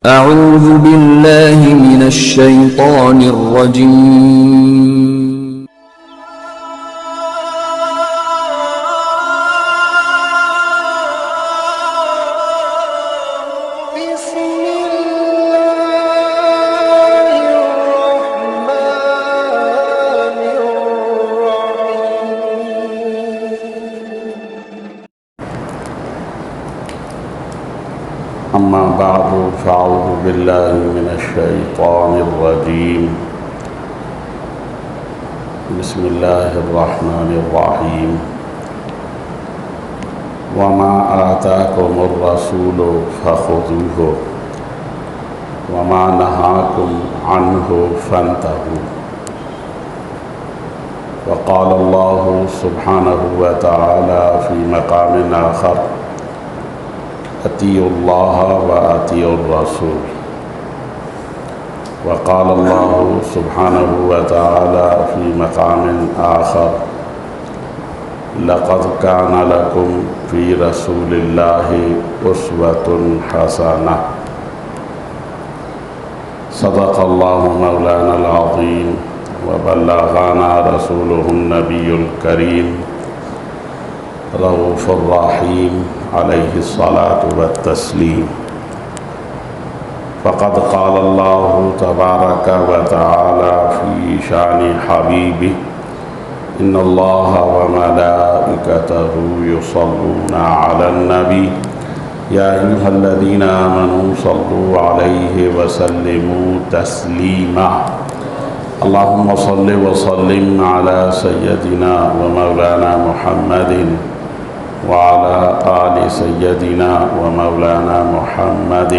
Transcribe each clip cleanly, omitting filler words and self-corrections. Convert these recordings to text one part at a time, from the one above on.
أعوذ بالله من الشيطان الرجيم. بسم الله الرحمن الرحيم. أما بعد فأعوذ بالله من الشيطان الرجيم. بسم الله الرحمن الرحيم. وما آتاكم الرسول فخذوه وما نهاكم عنه فانتهوا. وقال الله سبحانه وتعالى في مقام آخر: اطیعوا اللہ واطیعوا الرسول. وقال اللہ سبحانہ وتعالی فی مقام آخر: لقد کان لکم فی رسول اللہ اسوۃ حسنہ. صدق اللہ مولانا العظیم وبلغنا رسولہ النبی الکریم رؤوف الرحیم علیہ الصلاۃ والتسلیم. فقد قال اللہ تبارک وتعالی فی شان حبیبہ: ان اللہ وملائکتہ یصلون علی النبی یا ایھا الذین آمنوا صلوا علیہ وسلموا تسلیما. اللہم صل وسلم علی سیدنا ومولانا محمد وعلى آل سيدنا ومولانا محمد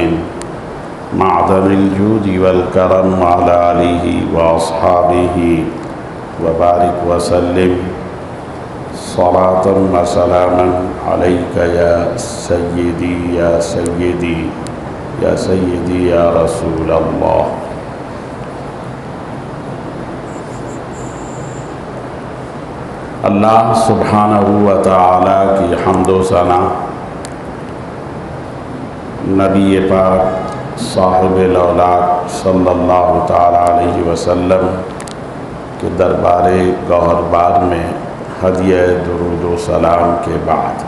معدن الجود والكرم وعلى آله وأصحابه وبارك وسلم صلاة وسلاما عليك يا سيدي يا سيدي يا سيدي يا رسول الله. اللہ سبحانہ و تعالیٰ کی حمد و ثنا، نبی پاک صاحب الاولاق صلی اللہ تعالیٰ علیہ وسلم کے دربار گوہر بار میں ہدیہ درود و سلام کے بعد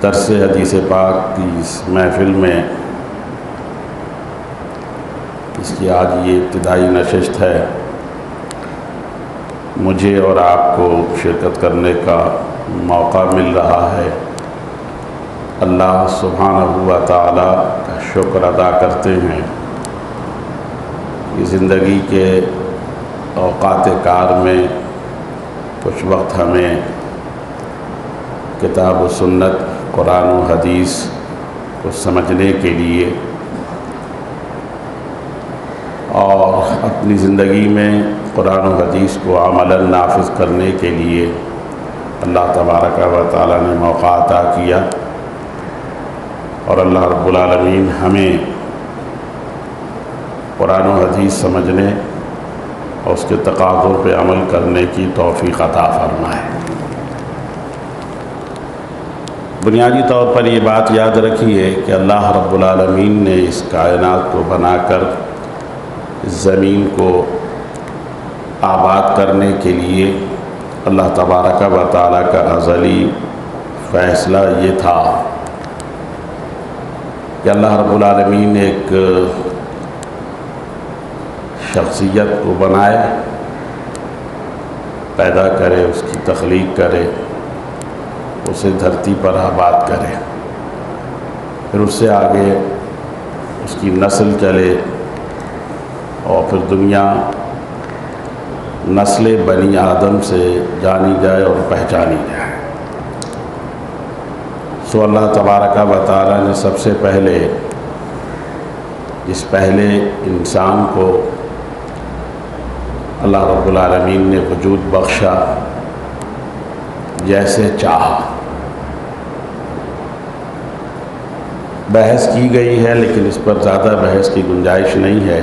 درس حدیث پاک کی اس محفل میں، اس کی آج یہ ابتدائی نشست ہے، مجھے اور آپ کو شرکت کرنے کا موقع مل رہا ہے. اللہ سبحانہ و تعالیٰ کا شکر ادا کرتے ہیں کہ زندگی کے اوقات کار میں کچھ وقت ہمیں کتاب و سنت، قرآن و حدیث کو سمجھنے کے لیے اور اپنی زندگی میں قرآن و حدیث کو عملاً نافذ کرنے کے لیے اللہ تبارک و تعالیٰ نے موقع عطا کیا. اور اللہ رب العالمین ہمیں قرآن و حدیث سمجھنے اور اس کے تقاضوں پہ عمل کرنے کی توفیق عطا فرمائے. بنیادی طور پر یہ بات یاد رکھیے کہ اللہ رب العالمین نے اس کائنات کو بنا کر زمین کو آباد کرنے کے لیے اللہ تبارک و تعالیٰ کا ازلی فیصلہ یہ تھا کہ اللہ رب العالمین ایک شخصیت کو بنائے، پیدا کرے، اس کی تخلیق کرے، اسے دھرتی پر آباد کرے، پھر اس سے آگے اس کی نسل چلے اور پھر دنیا نسل بنی آدم سے جانی جائے اور پہچانی جائے. سو اللہ تبارک و تعالیٰ نے سب سے پہلے اس پہلے انسان کو اللہ رب العالمین نے وجود بخشا جیسے چاہا. بحث کی گئی ہے لیکن اس پر زیادہ بحث کی گنجائش نہیں ہے.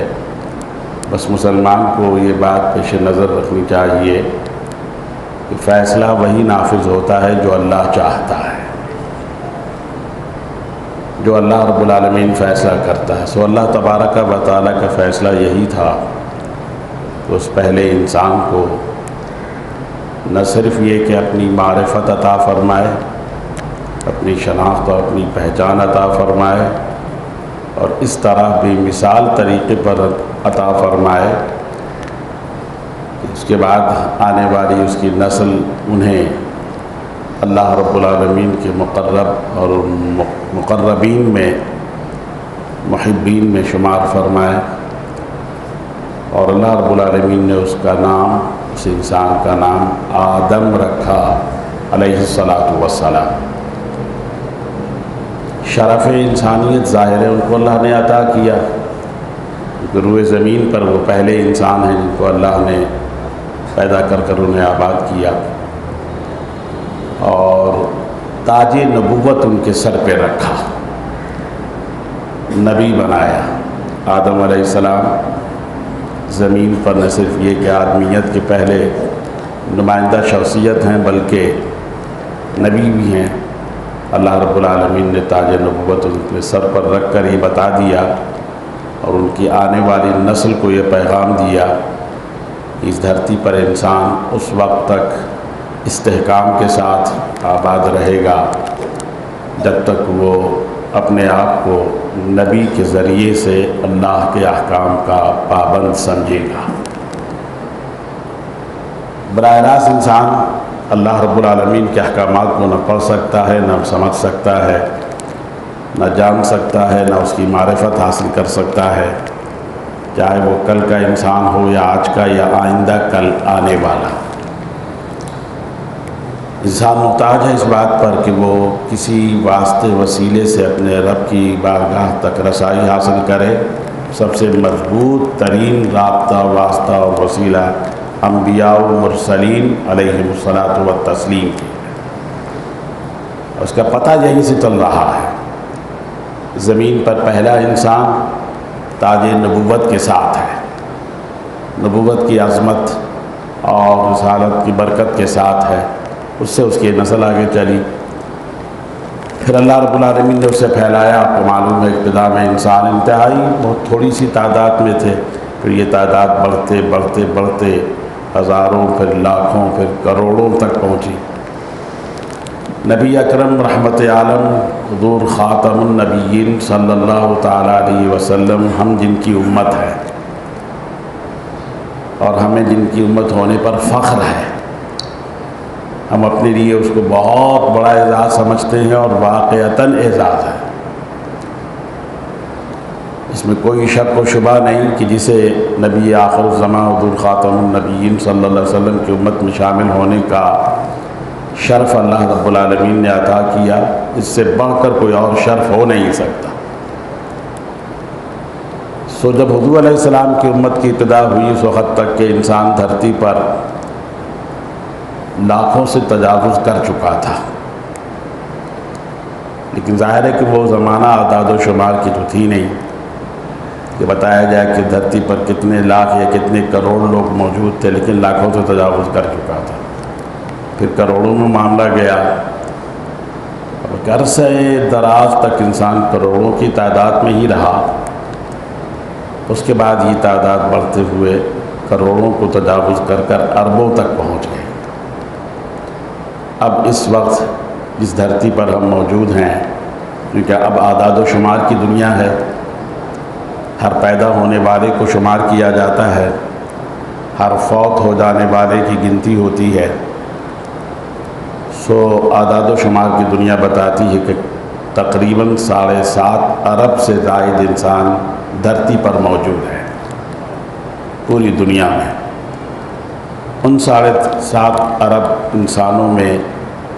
بس مسلمان کو یہ بات پیش نظر رکھنی چاہیے کہ فیصلہ وہی نافذ ہوتا ہے جو اللہ چاہتا ہے، جو اللہ رب العالمین فیصلہ کرتا ہے۔ سو اللہ تبارک و تعالیٰ کا فیصلہ یہی تھا کہ اس پہلے انسان کو نہ صرف یہ کہ اپنی معرفت عطا فرمائے، اپنی شناخت اور اپنی پہچان عطا فرمائے، اور اس طرح بے مثال طریقے پر عطا فرمائے کہ اس کے بعد آنے والی اس کی نسل انہیں اللہ رب العالمین کے مقرب اور مقربین میں، محبین میں شمار فرمائے۔ اور اللہ رب العالمین نے اس کا نام، اس انسان کا نام آدم رکھا علیہ الصلاۃ والسلام۔ شرف انسانیت ظاہر ہے ان کو اللہ نے عطا کیا، کیونکہ روئے زمین پر وہ پہلے انسان ہیں جن کو اللہ نے پیدا کر کر انہیں آباد کیا، اور تاج نبوت ان کے سر پہ رکھا، نبی بنایا۔ آدم علیہ السلام زمین پر نہ صرف یہ کہ آدمیت کے پہلے نمائندہ شخصیت ہیں بلکہ نبی بھی ہیں۔ اللہ رب العالمین نے تاج نبوت ان کے سر پر رکھ کر یہ بتا دیا اور ان کی آنے والی نسل کو یہ پیغام دیا کہ اس دھرتی پر انسان اس وقت تک استحکام کے ساتھ آباد رہے گا جب تک وہ اپنے آپ کو نبی کے ذریعے سے اللہ کے احکام کا پابند سمجھے گا۔ براہ راست انسان اللہ رب العالمین کے احکامات کو نہ پڑھ سکتا ہے، نہ سمجھ سکتا ہے، نہ جان سکتا ہے، نہ اس کی معرفت حاصل کر سکتا ہے، چاہے وہ کل کا انسان ہو یا آج کا یا آئندہ کل آنے والا۔ انسان محتاج ہے اس بات پر کہ وہ کسی واسطے وسیلے سے اپنے رب کی بارگاہ تک رسائی حاصل کرے۔ سب سے مضبوط ترین رابطہ، واسطہ اور وسیلہ انبیاء و مرسلین علیہم الصلاۃ والتسلیم، اس کا پتہ یہیں سے چل رہا ہے۔ زمین پر پہلا انسان تاج نبوت کے ساتھ ہے، نبوت کی عظمت اور رسالت کی برکت کے ساتھ ہے، اس سے اس کی نسل آگے چلی۔ پھر اللہ رب العالمین نے اسے پھیلایا۔ آپ کو معلوم ہے ابتدا میں انسان انتہائی بہت تھوڑی سی تعداد میں تھے، پھر یہ تعداد بڑھتے بڑھتے بڑھتے ہزاروں، پھر لاکھوں، پھر کروڑوں تک پہنچی۔ نبی اکرم رحمت عالم حضور خاتم النبیین صلی اللہ تعالیٰ علیہ وسلم ہم جن کی امت ہے اور ہمیں جن کی امت ہونے پر فخر ہے، ہم اپنے لیے اس کو بہت بڑا اعزاز سمجھتے ہیں اور واقعتاً اعزاز ہے۔ اس میں کوئی شک و شبہ نہیں کہ جسے نبی آخر الزماں حضور خاتم النبیین صلی اللہ علیہ وسلم کی امت میں شامل ہونے کا شرف اللہ رب العالمین نے عطا کیا، اس سے بڑھ کر کوئی اور شرف ہو نہیں سکتا۔ سو جب حضور علیہ السلام کی امت کی ابتدا ہوئی اس وقت تک کہ انسان دھرتی پر لاکھوں سے تجاوز کر چکا تھا، لیکن ظاہر ہے کہ وہ زمانہ اعداد و شمار کی تو تھی نہیں کہ بتایا جائے کہ دھرتی پر کتنے لاکھ یا کتنے کروڑ لوگ موجود تھے، لیکن لاکھوں سے تجاوز کر چکا تھا۔ پھر کروڑوں میں معاملہ گیا، اب عرصہ دراز تک انسان کروڑوں کی تعداد میں ہی رہا، اس کے بعد یہ تعداد بڑھتے ہوئے کروڑوں کو تجاوز کر کر اربوں تک پہنچ گئے۔ اب اس وقت جس دھرتی پر ہم موجود ہیں، کیونکہ اب اعداد و شمار کی دنیا ہے، ہر پیدا ہونے والے کو شمار کیا جاتا ہے، ہر فوت ہو جانے والے کی گنتی ہوتی ہے، سو اعداد و شمار کی دنیا بتاتی ہے کہ تقریباً 7.5 ارب سے زائد انسان دھرتی پر موجود ہے پوری دنیا میں۔ ان 7.5 ارب انسانوں میں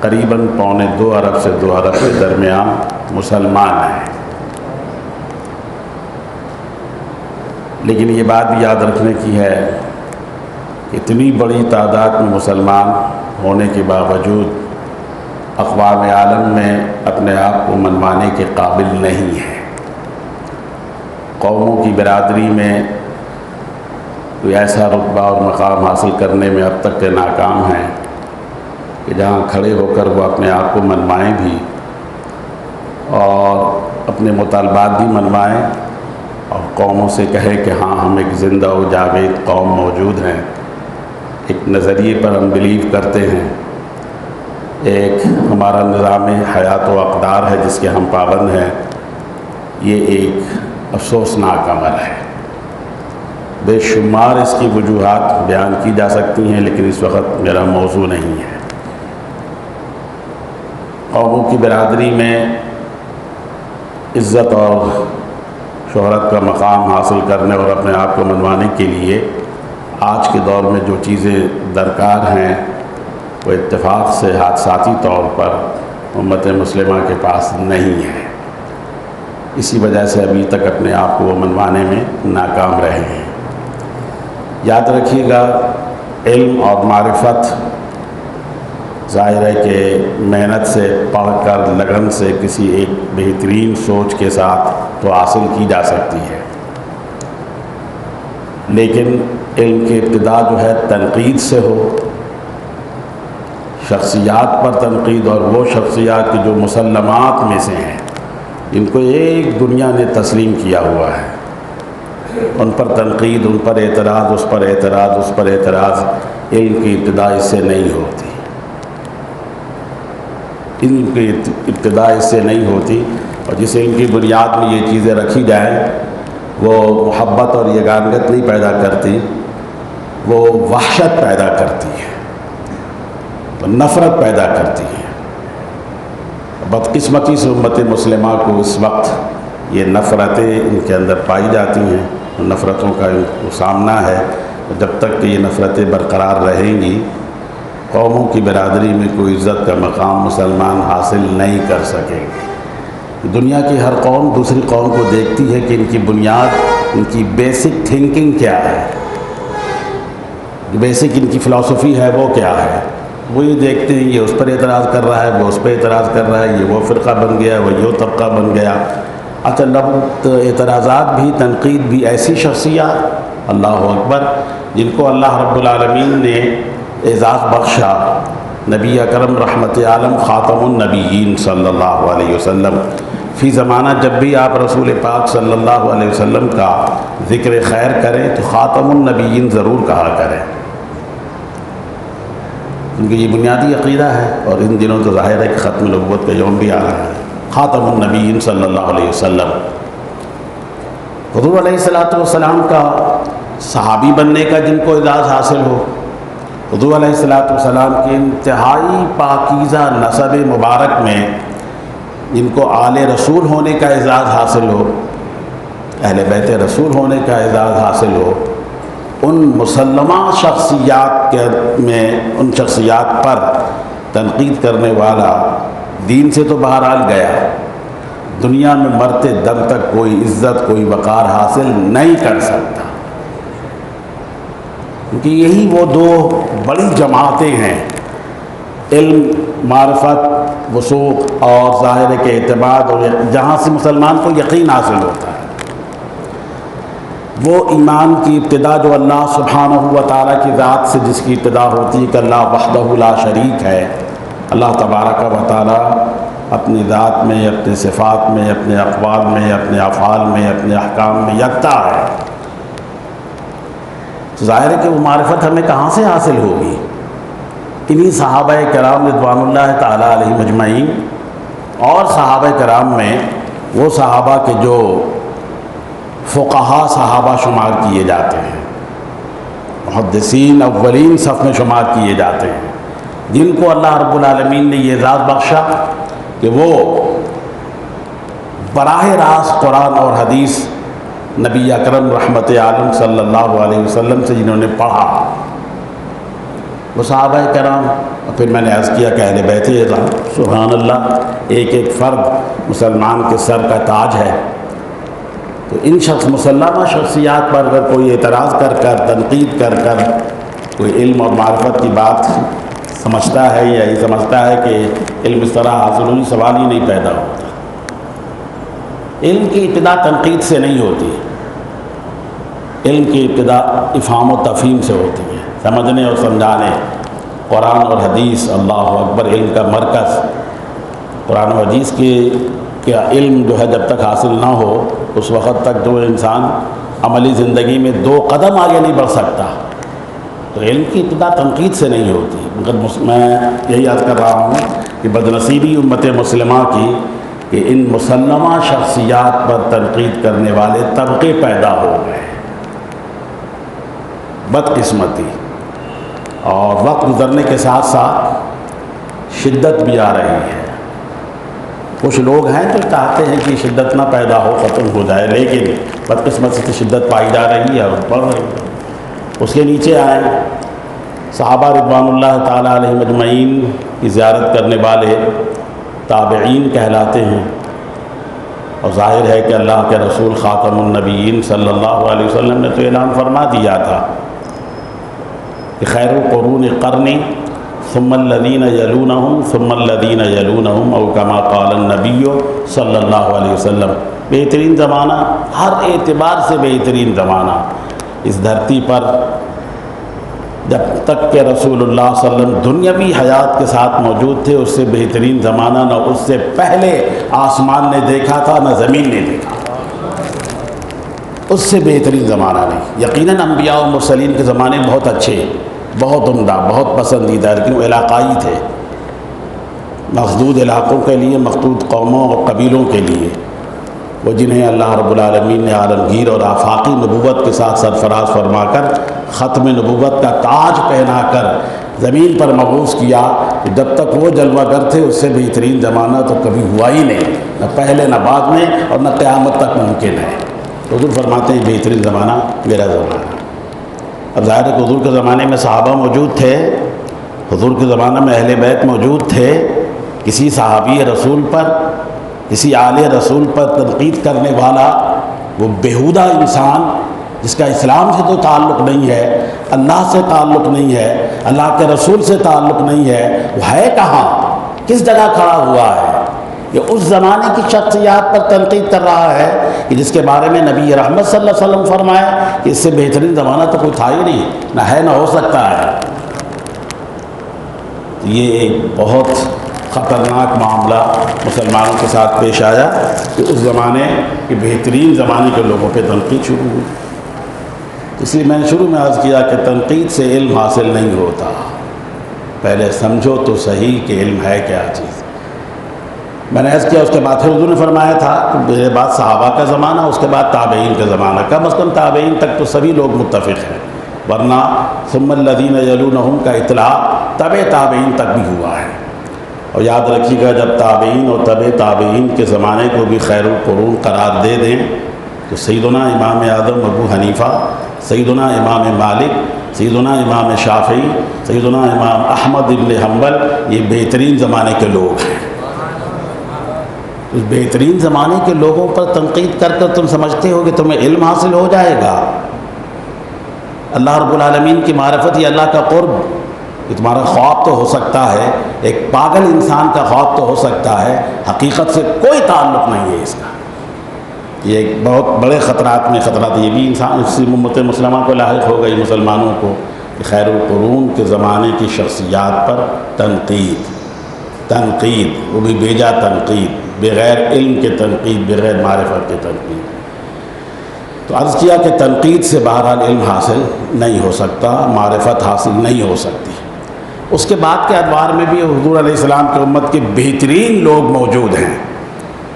قریباً 1.25 ارب سے 2 ارب کے درمیان مسلمان ہیں۔ لیکن یہ بات بھی یاد رکھنے کی ہے کہ اتنی بڑی تعداد میں مسلمان ہونے کے باوجود اقوام عالم میں اپنے آپ کو منوانے کے قابل نہیں ہے۔ قوموں کی برادری میں کوئی ایسا رتبہ اور مقام حاصل کرنے میں اب تک کے ناکام ہیں کہ جہاں کھڑے ہو کر وہ اپنے آپ کو منوائیں بھی اور اپنے مطالبات بھی منوائیں اور قوموں سے کہے کہ ہاں ہم ایک زندہ و جاوید قوم موجود ہیں، ایک نظریے پر ہم بلیو کرتے ہیں، ایک ہمارا نظام حیات و اقدار ہے جس کے ہم پابند ہیں. یہ ایک افسوسناک عمل ہے. بے شمار اس کی وجوہات بیان کی جا سکتی ہیں، لیکن اس وقت میرا موضوع نہیں ہے. قوموں کی برادری میں عزت اور شہرت کا مقام حاصل کرنے اور اپنے آپ کو منوانے کے لیے آج کے دور میں جو چیزیں درکار ہیں وہ اتفاق سے حادثاتی طور پر امت مسلمہ کے پاس نہیں ہے. اسی وجہ سے ابھی تک اپنے آپ کو وہ منوانے میں ناکام رہے ہیں. یاد رکھیے گا، علم اور معرفت ظاہر ہے کہ محنت سے پڑھ کر لگن سے کسی ایک بہترین سوچ کے ساتھ تو حاصل کی جا سکتی ہے، لیکن علم کی ابتدا جو ہے تنقید سے ہو، شخصیات پر تنقید، اور وہ شخصیات کی جو مسلمات میں سے ہیں جن کو ایک دنیا نے تسلیم کیا ہوا ہے، ان پر تنقید، ان پر اعتراض، اس پر اعتراض، اس پر اعتراض. علم کی ابتدا اس سے نہیں ہوتی، علم کی ابتدا اس سے نہیں ہوتی. اور جس علم کی بنیاد میں یہ چیزیں رکھی جائیں وہ محبت اور یگانگت نہیں پیدا کرتی، وہ وحشت پیدا کرتی ہے، وہ نفرت پیدا کرتی ہے. بدقسمتی سے امت مسلمہ کو اس وقت یہ نفرتیں ان کے اندر پائی جاتی ہیں. نفرتوں کا سامنا ہے. جب تک کہ یہ نفرتیں برقرار رہیں گی، قوموں کی برادری میں کوئی عزت کا مقام مسلمان حاصل نہیں کر سکیں گے. دنیا کی ہر قوم دوسری قوم کو دیکھتی ہے کہ ان کی بنیاد، ان کی بیسک تھنکنگ کیا ہے، بیسک ان کی فلسفی ہے وہ کیا ہے. وہ یہ دیکھتے ہیں یہ اس پر اعتراض کر رہا ہے، وہ اس پہ اعتراض کر رہا ہے، یہ وہ فرقہ بن گیا، وہ یہ طبقہ بن گیا. اچھا، نبت اعتراضات بھی، تنقید بھی ایسی شخصیات، اللہ اکبر، جن کو اللہ رب العالمین نے اعزاز بخشا. نبی اکرم رحمت عالم خاتم النبیین صلی اللہ علیہ وسلم، فی زمانہ جب بھی آپ رسول پاک صلی اللہ علیہ وسلم کا ذکر خیر کریں تو خاتم النبیین ضرور کہا کریں، کیونکہ یہ بنیادی عقیدہ ہے. اور ان دنوں تو ظاہر ہے کہ ختم نبوت کا یوم بھی آ رہا ہے. خاتم النبیین صلی اللہ علیہ وسلم، حضور علیہ السلام کا صحابی بننے کا جن کو اعزاز حاصل ہو، حضور علیہ السلام کے انتہائی پاکیزہ نسب مبارک میں جن کو آل رسول ہونے کا اعزاز حاصل ہو، اہل بیت رسول ہونے کا اعزاز حاصل ہو، ان مسلمہ شخصیات میں ان شخصیات پر تنقید کرنے والا دین سے تو بہرحال گیا، دنیا میں مرتے دم تک کوئی عزت، کوئی وقار حاصل نہیں کر سکتا. کیونکہ یہی وہ دو بڑی جماعتیں ہیں، علم، معرفت، وثوق اور ظاہر کے اعتماد، اور جہاں سے مسلمان کو یقین حاصل ہوتا ہے. وہ ایمان کی ابتدا جو اللہ سبحانہ و تعالیٰ کی ذات سے جس کی ابتدا ہوتی ہے کہ اللہ وحدہ لا شریک ہے، اللہ تبارک و تعالیٰ اپنی ذات میں، اپنے صفات میں، اپنے اقوال میں، اپنے افعال میں، اپنے احکام میں یکتا ہے. ظاہر ہے کہ وہ معرفت ہمیں کہاں سے حاصل ہوگی؟ انہی صحابہ کرام رضوان اللہ تعالیٰ علیہ مجمعین، اور صحابہ کرام میں وہ صحابہ کے جو فقہا صحابہ شمار کیے جاتے ہیں، محدثین اولین صف میں شمار کیے جاتے ہیں، جن کو اللہ رب العالمین نے یہ اعزاز بخشا کہ وہ براہ راست قرآن اور حدیث نبی اکرم رحمت عالم صلی اللہ علیہ وسلم سے جنہوں نے پڑھا، وہ صحابہ کرام. اور پھر میں نے عرض کیا کہ اہل بیت اعظم، سبحان اللہ، ایک ایک فرد مسلمان کے سر کا تاج ہے. تو ان مسلمہ شخصیات پر اگر کوئی اعتراض کر کر، تنقید کر کر کوئی علم اور معرفت کی بات سمجھتا ہے یا یہ سمجھتا ہے کہ علم اس طرح حاصل ہوئی، سوال ہی نہیں پیدا ہوتا. علم کی ابتدا تنقید سے نہیں ہوتی، علم کی ابتدا افہام و تفہیم سے ہوتی ہے، سمجھنے اور سمجھانے. قرآن اور حدیث، اللہ اکبر، علم کا مرکز، قرآن و حدیث کے علم جو ہے جب تک حاصل نہ ہو اس وقت تک جو انسان عملی زندگی میں 2 قدم آگے نہیں بڑھ سکتا۔ تو علم کی ابتدا تنقید سے نہیں ہوتی، مگر میں یہی عرض کر رہا ہوں کہ بدنصیبی امت مسلمہ کی کہ ان مسلمہ شخصیات پر تنقید کرنے والے طبقے پیدا ہو گئے، بدقسمتی، اور وقت گزرنے کے ساتھ ساتھ شدت بھی آ رہی ہے۔ کچھ لوگ ہیں جو چاہتے ہیں کہ شدت نہ پیدا ہو، ختم ہو جائے، لیکن بدقسمتی سے شدت پائی جا رہی ہے اور بڑھ رہی ہے۔ اس کے نیچے آئیں صحابہ رضوان اللہ تعالیٰ علیہم اجمعین کی زیارت کرنے والے تابعین کہلاتے ہیں، اور ظاہر ہے کہ اللہ کے رسول خاتم النبیین صلی اللہ علیہ وسلم نے تو اعلان فرما دیا تھا کہ خیر القرون قرنی ثم الذین یلونہم ثم الذین یلونہم، او کما قال النبی صلی اللہ علیہ وسلم۔ بہترین زمانہ، ہر اعتبار سے بہترین زمانہ اس دھرتی پر جب تک کہ رسول اللہ صلی اللہ علیہ وسلم دنیاوی حیات کے ساتھ موجود تھے، اس سے بہترین زمانہ نہ اس سے پہلے آسمان نے دیکھا تھا نہ زمین نے دیکھا، اس سے بہترین زمانہ نہیں۔ یقیناً انبیاء و مرسلین کے زمانے بہت اچھے، بہت عمدہ، بہت پسندیدہ، لیکن وہ علاقائی تھے، مخدود علاقوں کے لیے، مخدود قوموں اور قبیلوں کے لیے، وہ جنہیں اللہ رب العالمین نے عالمگیر اور آفاقی نبوت کے ساتھ سرفراز فرما کر ختم نبوت کا تاج پہنا کر زمین پر مبعوث کیا، جب تک وہ جلوہ گر تھے اس سے بہترین زمانہ تو کبھی ہوا ہی نہیں، نہ پہلے نہ بعد میں، اور نہ قیامت تک ممکن ہے۔ حضور فرماتے ہیں بہترین زمانہ میرا زمانہ۔ اب ظاہر ہے کہ حضور کے زمانے میں صحابہ موجود تھے، حضور کے زمانے میں اہل بیت موجود تھے، کسی صحابی رسول پر، کسی آل رسول پر تنقید کرنے والا وہ بیہودہ انسان جس کا اسلام سے تو تعلق نہیں ہے، اللہ سے تعلق نہیں ہے، اللہ کے رسول سے تعلق نہیں ہے، وہ ہے کہاں، کس جگہ کھڑا ہوا ہے؟ یہ اس زمانے کی شخصیات پر تنقید کر رہا ہے کہ جس کے بارے میں نبی رحمت صلی اللہ علیہ وسلم فرمائے کہ اس سے بہترین زمانہ تو کوئی تھا ہی نہیں، نہ ہے نہ ہو سکتا ہے۔ یہ ایک بہت خطرناک معاملہ مسلمانوں کے ساتھ پیش آیا کہ اس زمانے کے بہترین زمانے کے لوگوں پہ تنقید شروع ہوئی۔ اس لیے میں نے شروع میں عرض کیا کہ تنقید سے علم حاصل نہیں ہوتا، پہلے سمجھو تو صحیح کہ علم ہے کیا چیز۔ میں نے عرض کیا، اس کے بعد پھر حضور نے فرمایا تھا کہ میرے بعد صحابہ کا زمانہ، اس کے بعد تابعین کا زمانہ، کم از کم تابعین تک تو سبھی لوگ متفق ہیں، ورنہ ثم الذین یلونہم کا اطلاق تبع تابعین تک بھی ہوا ہے۔ اور یاد رکھیے گا، جب تابعین اور تبع تابعین کے زمانے کو بھی خیر القرون قرار دے دیں تو سیدنا امام اعظم ابو حنیفہ، سیدنا امام مالک، سیدنا امام شافعی، سیدنا امام احمد ابن حنبل، یہ بہترین زمانے کے لوگ ہیں۔ اس بہترین زمانے کے لوگوں پر تنقید کر کر تم سمجھتے ہو کہ تمہیں علم حاصل ہو جائے گا، اللہ رب العالمین کی معرفت یا اللہ کا قرب، یہ تمہارا خواب تو ہو سکتا ہے، ایک پاگل انسان کا خواب تو ہو سکتا ہے، حقیقت سے کوئی تعلق نہیں ہے اس کا۔ یہ ایک بہت بڑے خطرات میں خطرات، یہ بھی انسان اسی امت مسلمہ کو لاحق ہو گئی، مسلمانوں کو، کہ خیر القرون کے زمانے کی شخصیات پر تنقید، وہ بھی بیجا تنقید، بغیر علم کے تنقید، بغیر معرفت کے تنقید۔ تو عرض کیا کہ تنقید سے بہرحال علم حاصل نہیں ہو سکتا، معرفت حاصل نہیں ہو سکتی۔ اس کے بعد کے ادوار میں بھی حضور علیہ السلام کی امت کے بہترین لوگ موجود ہیں،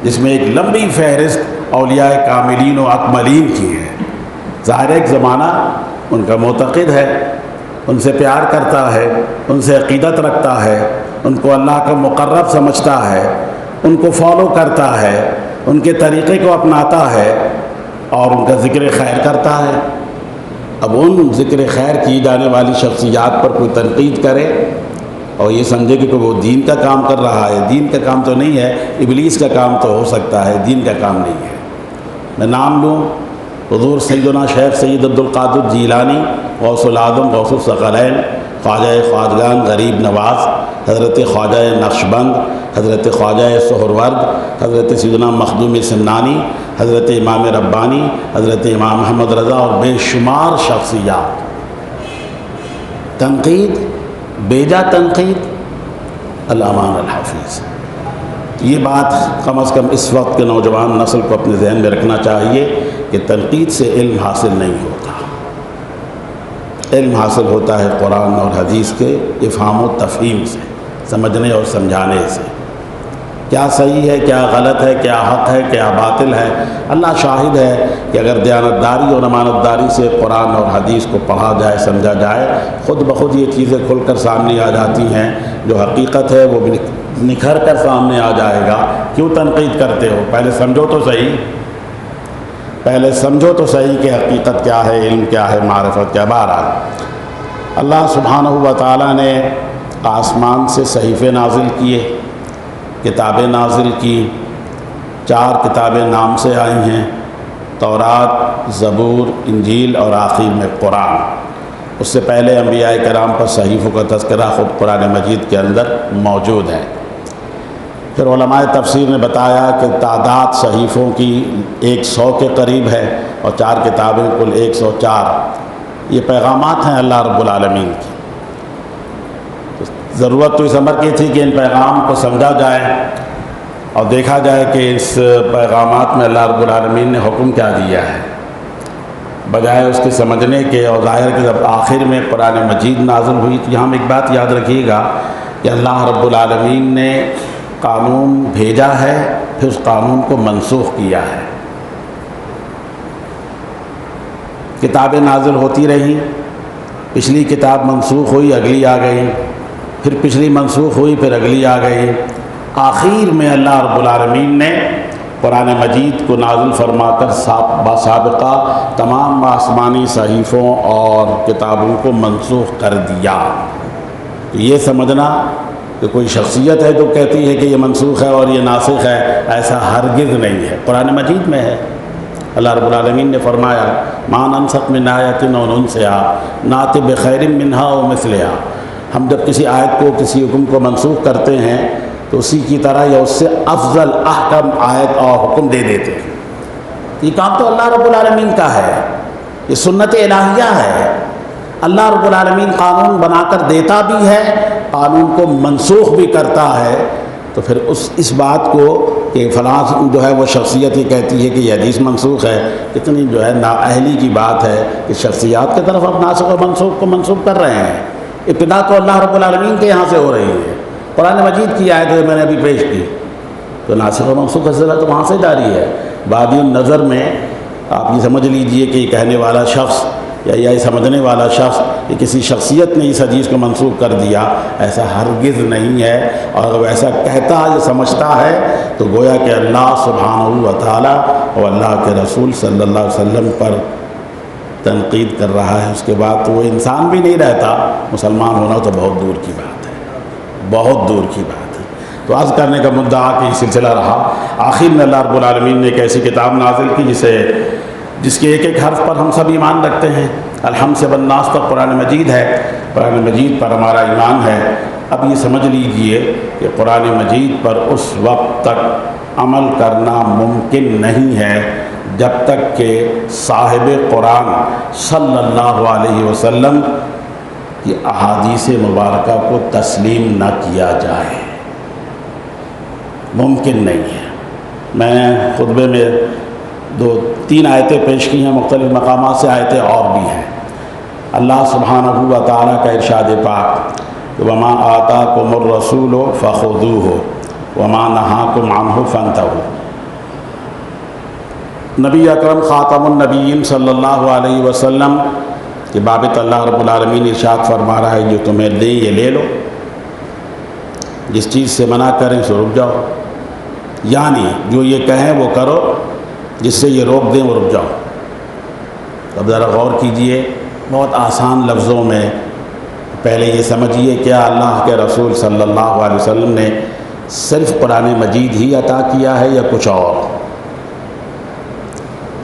جس میں ایک لمبی فہرست اولیاء کاملین و اکملین کی ہے۔ ظاہر ایک زمانہ ان کا معتقد ہے، ان سے پیار کرتا ہے، ان سے عقیدت رکھتا ہے، ان کو اللہ کا مقرب سمجھتا ہے، ان کو فالو کرتا ہے، ان کے طریقے کو اپناتا ہے اور ان کا ذکر خیر کرتا ہے۔ اب ان ذکر خیر کی جانے والی شخصیات پر کوئی تنقید کرے اور یہ سمجھے کہ وہ دین کا کام کر رہا ہے، دین کا کام تو نہیں ہے، ابلیس کا کام تو ہو سکتا ہے، دین کا کام نہیں ہے۔ میں نام لوں، حضور سیدنا شیخ سید عبد القادر جیلانی، غوث العظم، غوث الثقلین، خواجہ خواجگان غریب نواز، حضرت خواجہ نقشبند، حضرت خواجہ سہرورد، حضرت سیدنا مخدوم سمنانی، حضرت امام ربانی، حضرت امام محمد رضا اور بے شمار شخصیات۔ تنقید بیجا تنقید الامان الحفیظ۔ یہ بات کم از کم اس وقت کے نوجوان نسل کو اپنے ذہن میں رکھنا چاہیے کہ تنقید سے علم حاصل نہیں ہوتا۔ علم حاصل ہوتا ہے قرآن اور حدیث کے افہام و تفہیم سے، سمجھنے اور سمجھانے سے۔ کیا صحیح ہے، کیا غلط ہے، کیا حق ہے، کیا باطل ہے۔ اللہ شاہد ہے کہ اگر دیانتداری اور امانتداری سے قرآن اور حدیث کو پڑھا جائے، سمجھا جائے، خود بخود یہ چیزیں کھل کر سامنے آ جاتی ہیں۔ جو حقیقت ہے وہ بھی نکھر کر سامنے آ جائے گا۔ کیوں تنقید کرتے ہو؟ پہلے سمجھو تو صحیح، پہلے سمجھو تو صحیح کہ حقیقت کیا ہے، علم کیا ہے، معرفت کیا۔ بہرحال اللہ سبحانہ و تعالیٰ نے آسمان سے صحیفے نازل کیے، کتابیں نازل کی۔ 4 کتابیں نام سے آئی ہیں، تورات، زبور، انجیل اور آخر میں قرآن۔ اس سے پہلے انبیاء کرام پر صحیفوں کا تذکرہ خود قرآن مجید کے اندر موجود ہے۔ پھر علماء تفسیر نے بتایا کہ تعداد صحیفوں کی 100 کے قریب ہے اور 4 کتابیں کل 104۔ یہ پیغامات ہیں اللہ رب العالمین کی۔ ضرورت تو اس امر کی تھی کہ ان پیغام کو سمجھا جائے اور دیکھا جائے کہ اس پیغامات میں اللہ رب العالمین نے حکم کیا دیا ہے، بجائے اس کے سمجھنے کے۔ اور ظاہر کہ جب آخر میں قرآن مجید نازل ہوئی تو یہاں ایک بات یاد رکھیے گا کہ اللہ رب العالمین نے قانون بھیجا ہے، پھر اس قانون کو منسوخ کیا ہے۔ کتابیں نازل ہوتی رہیں، پچھلی کتاب منسوخ ہوئی، اگلی آ گئی، پھر پچھلی منسوخ ہوئی، پھر اگلی آ گئی۔ آخر میں اللہ رب العالمین نے قرآن مجید کو نازل فرما کر باسابقہ تمام آسمانی صحیفوں اور کتابوں کو منسوخ کر دیا۔ یہ سمجھنا کہ کوئی شخصیت ہے جو کہتی ہے کہ یہ منسوخ ہے اور یہ ناسخ ہے، ایسا ہرگز نہیں ہے۔ قرآن مجید میں ہے، اللہ رب العالمین نے فرمایا ما ننسخ من آیۃ او ننسها نأتی بخیر منہا او مثلہا۔ ہم جب کسی آیت کو، کسی حکم کو منسوخ کرتے ہیں تو اسی کی طرح یا اس سے افضل احکم آیت اور حکم دے دیتے ہیں۔ یہ کام تو اللہ رب العالمین کا ہے، یہ سنت الہیہ ہے۔ اللہ رب العالمین قانون بنا کر دیتا بھی ہے، قانون کو منسوخ بھی کرتا ہے۔ تو پھر اس بات کو کہ فلاں جو ہے وہ شخصیت یہ کہتی ہے کہ یہ حدیث منسوخ ہے، اتنی جو ہے نااہلی کی بات ہے کہ شخصیات کی طرف اب ناسخ و منسوخ کو منسوخ کر رہے ہیں۔ ابتدا تو اللہ رب العالمین کے یہاں سے ہو رہی ہے۔ قرآن مجید کی آیت میں نے ابھی پیش کی تو ناسخ و منسوخ کا سلسلہ تو وہاں سے جاری ہے۔ بادی النظر میں آپ یہ سمجھ لیجئے کہ یہ کہنے والا شخص یا یہ سمجھنے والا شخص کہ کسی شخصیت نے اس حدیث کو منسوخ کر دیا، ایسا ہرگز نہیں ہے۔ اور اگر وہ ایسا کہتا ہے یا سمجھتا ہے تو گویا کہ اللہ سبحانہ و تعالیٰ اور اللہ کے رسول صلی اللہ علیہ وسلم پر تنقید کر رہا ہے۔ اس کے بعد تو وہ انسان بھی نہیں رہتا، مسلمان ہونا تو بہت دور کی بات ہے، بہت دور کی بات ہے۔ تو عرض کرنے کا مدعا کہ یہ سلسلہ رہا۔ آخر میں اللہ رب العالمین نے ایک ایسی کتاب نازل کی جس کے ایک ایک حرف پر ہم سب ایمان رکھتے ہیں۔ الحمد سے والناس تک قرآن مجید ہے، قرآن مجید پر ہمارا ایمان ہے۔ اب یہ سمجھ لیجئے کہ قرآن مجید پر اس وقت تک عمل کرنا ممکن نہیں ہے جب تک کہ صاحب قرآن صلی اللہ علیہ وسلم کی احادیث مبارکہ کو تسلیم نہ کیا جائے، ممکن نہیں ہے۔ میں خطبے میں 2-3 آیتیں پیش کی ہیں، مختلف مقامات سے آیتیں اور بھی ہیں۔ اللہ سبحانہ و تعالیٰ کا ارشاد پاک وما آتاکم الرسول فخذوہ وما نہاکم عنہ فانتہوا۔ نبی اکرم خاتم النبیین صلی اللہ علیہ وسلم کے بابت اللہ رب العالمین ارشاد فرما رہا ہے جو تمہیں دیں یہ لے لو، جس چیز سے منع کریں سو رک جاؤ، یعنی جو یہ کہیں وہ کرو، جس سے یہ روک دیں وہ رک جاؤ۔ اب ذرا غور کیجئے، بہت آسان لفظوں میں پہلے یہ سمجھیے کیا اللہ کے رسول صلی اللہ علیہ وسلم نے صرف قرآن مجید ہی عطا کیا ہے یا کچھ اور؟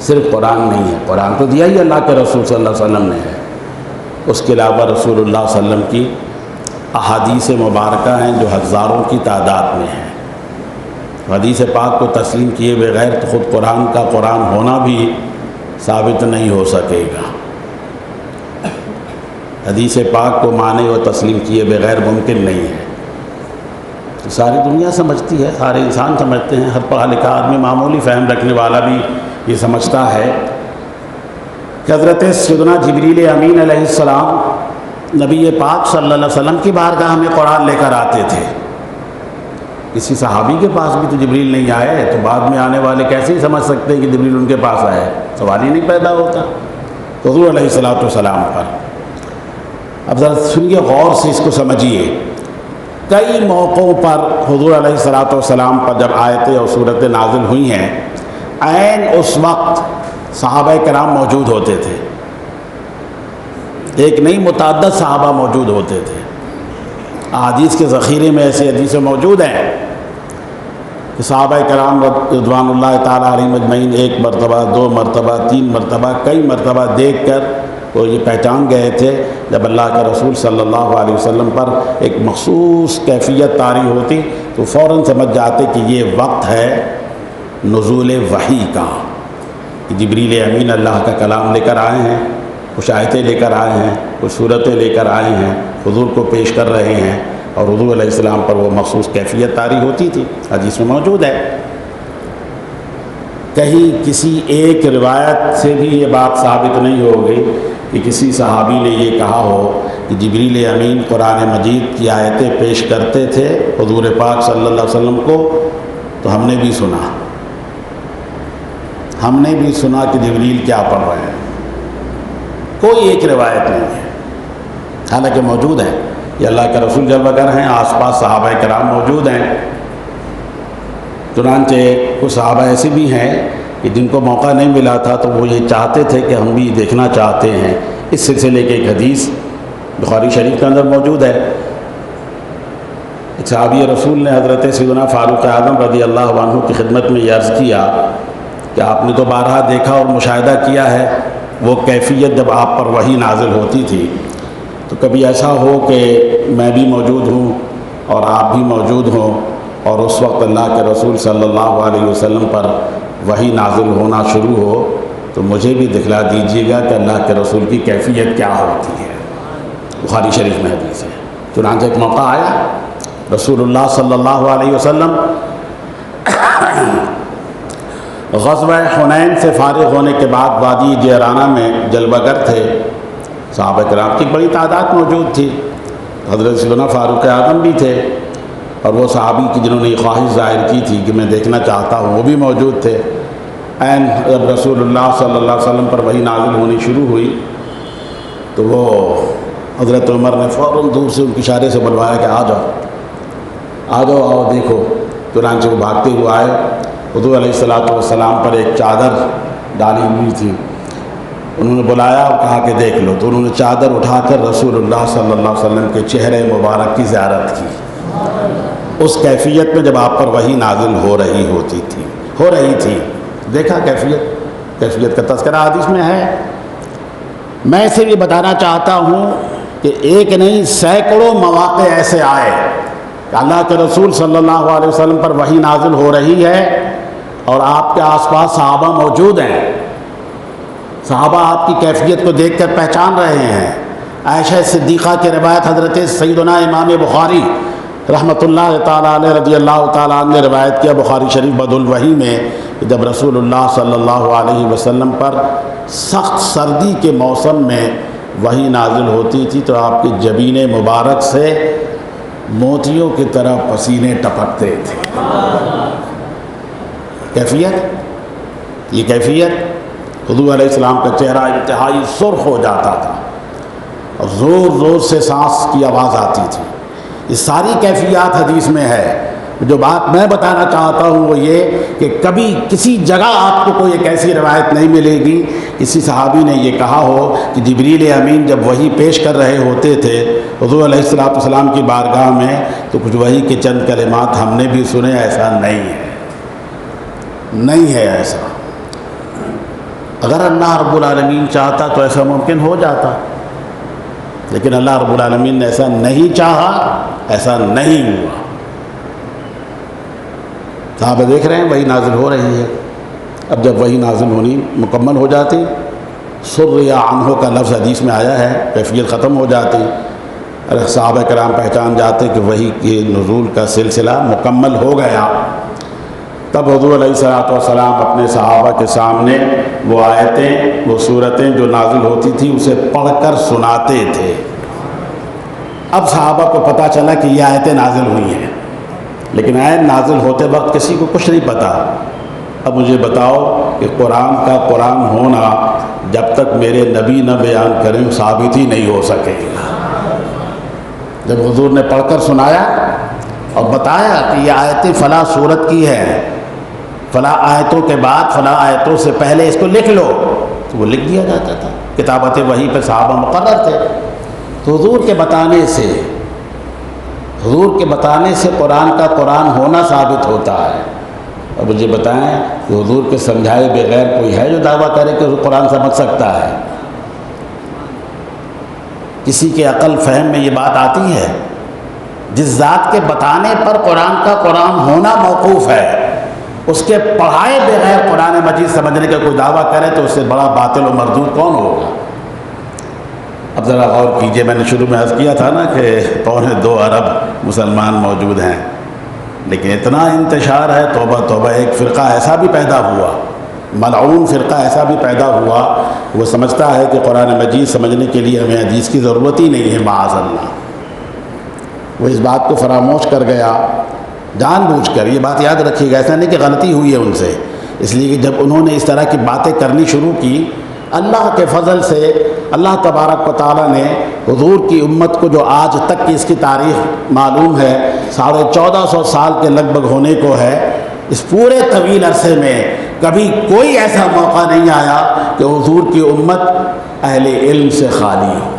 صرف قرآن نہیں ہے، قرآن تو دیا ہی اللہ کے رسول صلی اللہ علیہ وسلم نے ہے، اس کے علاوہ رسول اللہ صلی اللہ علیہ وسلم کی احادیث مبارکہ ہیں جو ہزاروں کی تعداد میں ہیں۔ حدیث پاک کو تسلیم کیے بغیر تو خود قرآن کا قرآن ہونا بھی ثابت نہیں ہو سکے گا۔ حدیث پاک کو مانے و تسلیم کیے بغیر ممکن نہیں ہے۔ ساری دنیا سمجھتی ہے، سارے انسان سمجھتے ہیں، ہر پڑھا لکھا آدمی معمولی فہم رکھنے والا بھی یہ سمجھتا ہے کہ حضرت سیدنا جبریل امین علیہ السلام نبی پاک صلی اللہ علیہ وسلم کی بارگاہ میں قرآن لے کر آتے تھے۔ کسی صحابی کے پاس بھی تو جبریل نہیں آئے، تو بعد میں آنے والے کیسے ہی سمجھ سکتے ہیں کہ جبریل ان کے پاس آئے؟ سوال ہی نہیں پیدا ہوتا۔ تو حضور علیہ السلام پر اب ذرا سنیے، غور سے اس کو سمجھیے۔ کئی موقعوں پر حضور علیہ السلام پر جب آیتیں اور صورتیں نازل ہوئی ہیں، عین اس وقت صحابہ کرام موجود ہوتے تھے، ایک نہیں متعدد صحابہ موجود ہوتے تھے۔ احادیث کے ذخیرے میں ایسی حدیثیں موجود ہیں کہ صحابہ کرام رضوان اللہ تعالیٰ علیہم اجمعین ایک مرتبہ، دو مرتبہ، تین مرتبہ، کئی مرتبہ دیکھ کر وہ یہ پہچان گئے تھے جب اللہ کے رسول صلی اللہ علیہ وسلم پر ایک مخصوص کیفیت طاری ہوتی تو فوراً سمجھ جاتے کہ یہ وقت ہے نزول وحی کا، کہ جبریل امین اللہ کا کلام لے کر آئے ہیں، کچھ آیتیں لے کر آئے ہیں، کچھ صورتیں لے کر آئے ہیں، حضور کو پیش کر رہے ہیں، اور حضور علیہ السلام پر وہ مخصوص کیفیت طاری ہوتی تھی۔ حدیث میں موجود ہے۔ کہیں کسی ایک روایت سے بھی یہ بات ثابت نہیں ہو گئی کہ کسی صحابی نے یہ کہا ہو کہ جبریل امین قرآن مجید کی آیتیں پیش کرتے تھے حضور پاک صلی اللہ علیہ وسلم کو، تو ہم نے بھی سنا کہ جبریل کیا پڑھ رہے ہیں۔ کوئی ایک روایت نہیں ہے، حالانکہ موجود ہے۔ یہ اللہ کے رسول جل وگر ہیں، آس پاس صحابہ کرام موجود ہیں۔ چنانچہ کچھ صحابہ ایسے بھی ہیں کہ جن کو موقع نہیں ملا تھا تو وہ یہ چاہتے تھے کہ ہم بھی دیکھنا چاہتے ہیں۔ اس سلسلے کے ایک حدیث بخاری شریف کے اندر موجود ہے۔ ایک صحابی رسول نے حضرت سیدنا فاروق اعظم رضی اللہ عنہ کی خدمت میں یہ عرض کیا کہ آپ نے تو بارہا دیکھا اور مشاہدہ کیا ہے وہ کیفیت جب آپ پر وحی نازل ہوتی تھی، تو کبھی ایسا ہو کہ میں بھی موجود ہوں اور آپ بھی موجود ہوں اور اس وقت اللہ کے رسول صلی اللہ علیہ وسلم پر وحی نازل ہونا شروع ہو تو مجھے بھی دکھلا دیجیے گا کہ اللہ کے رسول کی کیفیت کیا ہوتی ہے۔ بخاری شریف میں حدیث ہے۔ چنانچہ ایک موقع آیا، رسول اللہ صلی اللہ علیہ وسلم غزوہ حنین سے فارغ ہونے کے بعد وادی جعرانہ میں جلوہ گر تھے۔ صحابہ کرام کی بڑی تعداد موجود تھی، حضرت سیدنا فاروق اعظم بھی تھے، اور وہ صحابی کی جنہوں نے یہ خواہش ظاہر کی تھی کہ میں دیکھنا چاہتا ہوں وہ بھی موجود تھے۔ عین جب رسول اللہ صلی اللہ علیہ وسلم پر وحی نازل ہونی شروع ہوئی تو وہ حضرت عمر نے فوراً دور سے ان کے اشارے سے بلوایا کہ آ جاؤ آؤ دیکھو۔ چنانچہ وہ بھاگتے ہوئے آئے۔ حضور علیہ السلام پر ایک چادر ڈالی ہوئی تھی، انہوں نے بلایا اور کہا کہ دیکھ لو، تو انہوں نے چادر اٹھا کر رسول اللہ صلی اللہ علیہ وسلم کے چہرے مبارک کی زیارت کی، اس کیفیت میں جب آپ پر وحی نازل ہو رہی تھی۔ دیکھا کیفیت کا تذکرہ حدیث میں ہے۔ میں اسے بھی بتانا چاہتا ہوں کہ ایک نہیں سینکڑوں مواقع ایسے آئے کہ اللہ کے رسول صلی اللہ علیہ وسلم پر وحی نازل ہو رہی ہے اور آپ کے آس پاس صحابہ موجود ہیں، صحابہ آپ کی کیفیت کو دیکھ کر پہچان رہے ہیں۔ عائشہ صدیقہ کی روایت حضرت سیدنا امام بخاری رحمۃ اللہ تعالیٰ علیہ رضی اللہ تعالیٰ عنہ نے روایت کیا بخاری شریف بدء الوحی میں، کہ جب رسول اللہ صلی اللہ علیہ وسلم پر سخت سردی کے موسم میں وحی نازل ہوتی تھی تو آپ کی جبین مبارک سے موتیوں کی طرح پسینے ٹپکتے تھے۔ یہ کیفیت حضور علیہ السلام کا چہرہ انتہائی سرخ ہو جاتا تھا اور زور زور سے سانس کی آواز آتی تھی۔ یہ ساری کیفیات حدیث میں ہے۔ جو بات میں بتانا چاہتا ہوں وہ یہ کہ کبھی کسی جگہ آپ کو کوئی ایک ایسی روایت نہیں ملے گی کسی صحابی نے یہ کہا ہو کہ جبریل امین جب وحی پیش کر رہے ہوتے تھے حضور علیہ السلام کی بارگاہ میں تو کچھ وحی کے چند کلمات ہم نے بھی سنے۔ ایسا نہیں ہے ایسا۔ اگر اللہ رب العالمین چاہتا تو ایسا ممکن ہو جاتا، لیکن اللہ رب العالمین نے ایسا نہیں چاہا، ایسا نہیں ہوا۔ صحابہ دیکھ رہے ہیں وحی نازل ہو رہی ہے۔ اب جب وحی نازل ہونی مکمل ہو جاتی سریا عنہ کا لفظ حدیث میں آیا ہے، کیفیت ختم ہو جاتی، صحابہ کرام پہچان جاتے کہ وحی کے نزول کا سلسلہ مکمل ہو گیا، تب حضور علیہ الصلوۃ والسلام اپنے صحابہ کے سامنے وہ آیتیں، وہ صورتیں جو نازل ہوتی تھیں اسے پڑھ کر سناتے تھے۔ اب صحابہ کو پتہ چلا کہ یہ آیتیں نازل ہوئی ہیں، لیکن آیت نازل ہوتے وقت کسی کو کچھ نہیں پتہ۔ اب مجھے بتاؤ کہ قرآن کا قرآن ہونا جب تک میرے نبی نہ بیان کریں ثابت ہی نہیں ہو سکے گا۔ جب حضور نے پڑھ کر سنایا اور بتایا کہ یہ آیتیں فلاں صورت کی ہے، فلاں آیتوں کے بعد فلاں آیتوں سے پہلے اس کو لکھ لو، تو وہ لکھ دیا جاتا تھا۔ کتابت وحی پہ صحابہ مقرر تھے، تو حضور کے بتانے سے قرآن کا قرآن ہونا ثابت ہوتا ہے۔ اب مجھے بتائیں کہ حضور کے سمجھائے بغیر کوئی ہے جو دعویٰ کرے کہ قرآن سمجھ سکتا ہے؟ کسی کے عقل فہم میں یہ بات آتی ہے؟ جس ذات کے بتانے پر قرآن کا قرآن ہونا موقوف ہے، اس کے پڑھائے بغیر قرآن مجید سمجھنے کا کوئی دعویٰ کرے تو اس سے بڑا باطل و مردود کون ہوگا؟ اب ذرا غور کیجئے، میں نے شروع میں عرض کیا تھا نا کہ 2.25 ارب مسلمان موجود ہیں، لیکن اتنا انتشار ہے، توبہ توبہ، ایک فرقہ ایسا بھی پیدا ہوا، ملعون فرقہ ایسا بھی پیدا ہوا، وہ سمجھتا ہے کہ قرآن مجید سمجھنے کے لیے ہمیں حدیث کی ضرورت ہی نہیں ہے، معاذ اللہ۔ وہ اس بات کو فراموش کر گیا جان بوجھ کر۔ یہ بات یاد رکھیے گا، ایسا نہیں کہ غلطی ہوئی ہے ان سے، اس لیے کہ جب انہوں نے اس طرح کی باتیں کرنی شروع کی، اللہ کے فضل سے اللہ تبارک و تعالیٰ نے حضور کی امت کو، جو آج تک کی اس کی تاریخ معلوم ہے 1450 سال کے لگ بھگ ہونے کو ہے، اس پورے طویل عرصے میں کبھی کوئی ایسا موقع نہیں آیا کہ حضور کی امت اہل علم سے خالی ہو،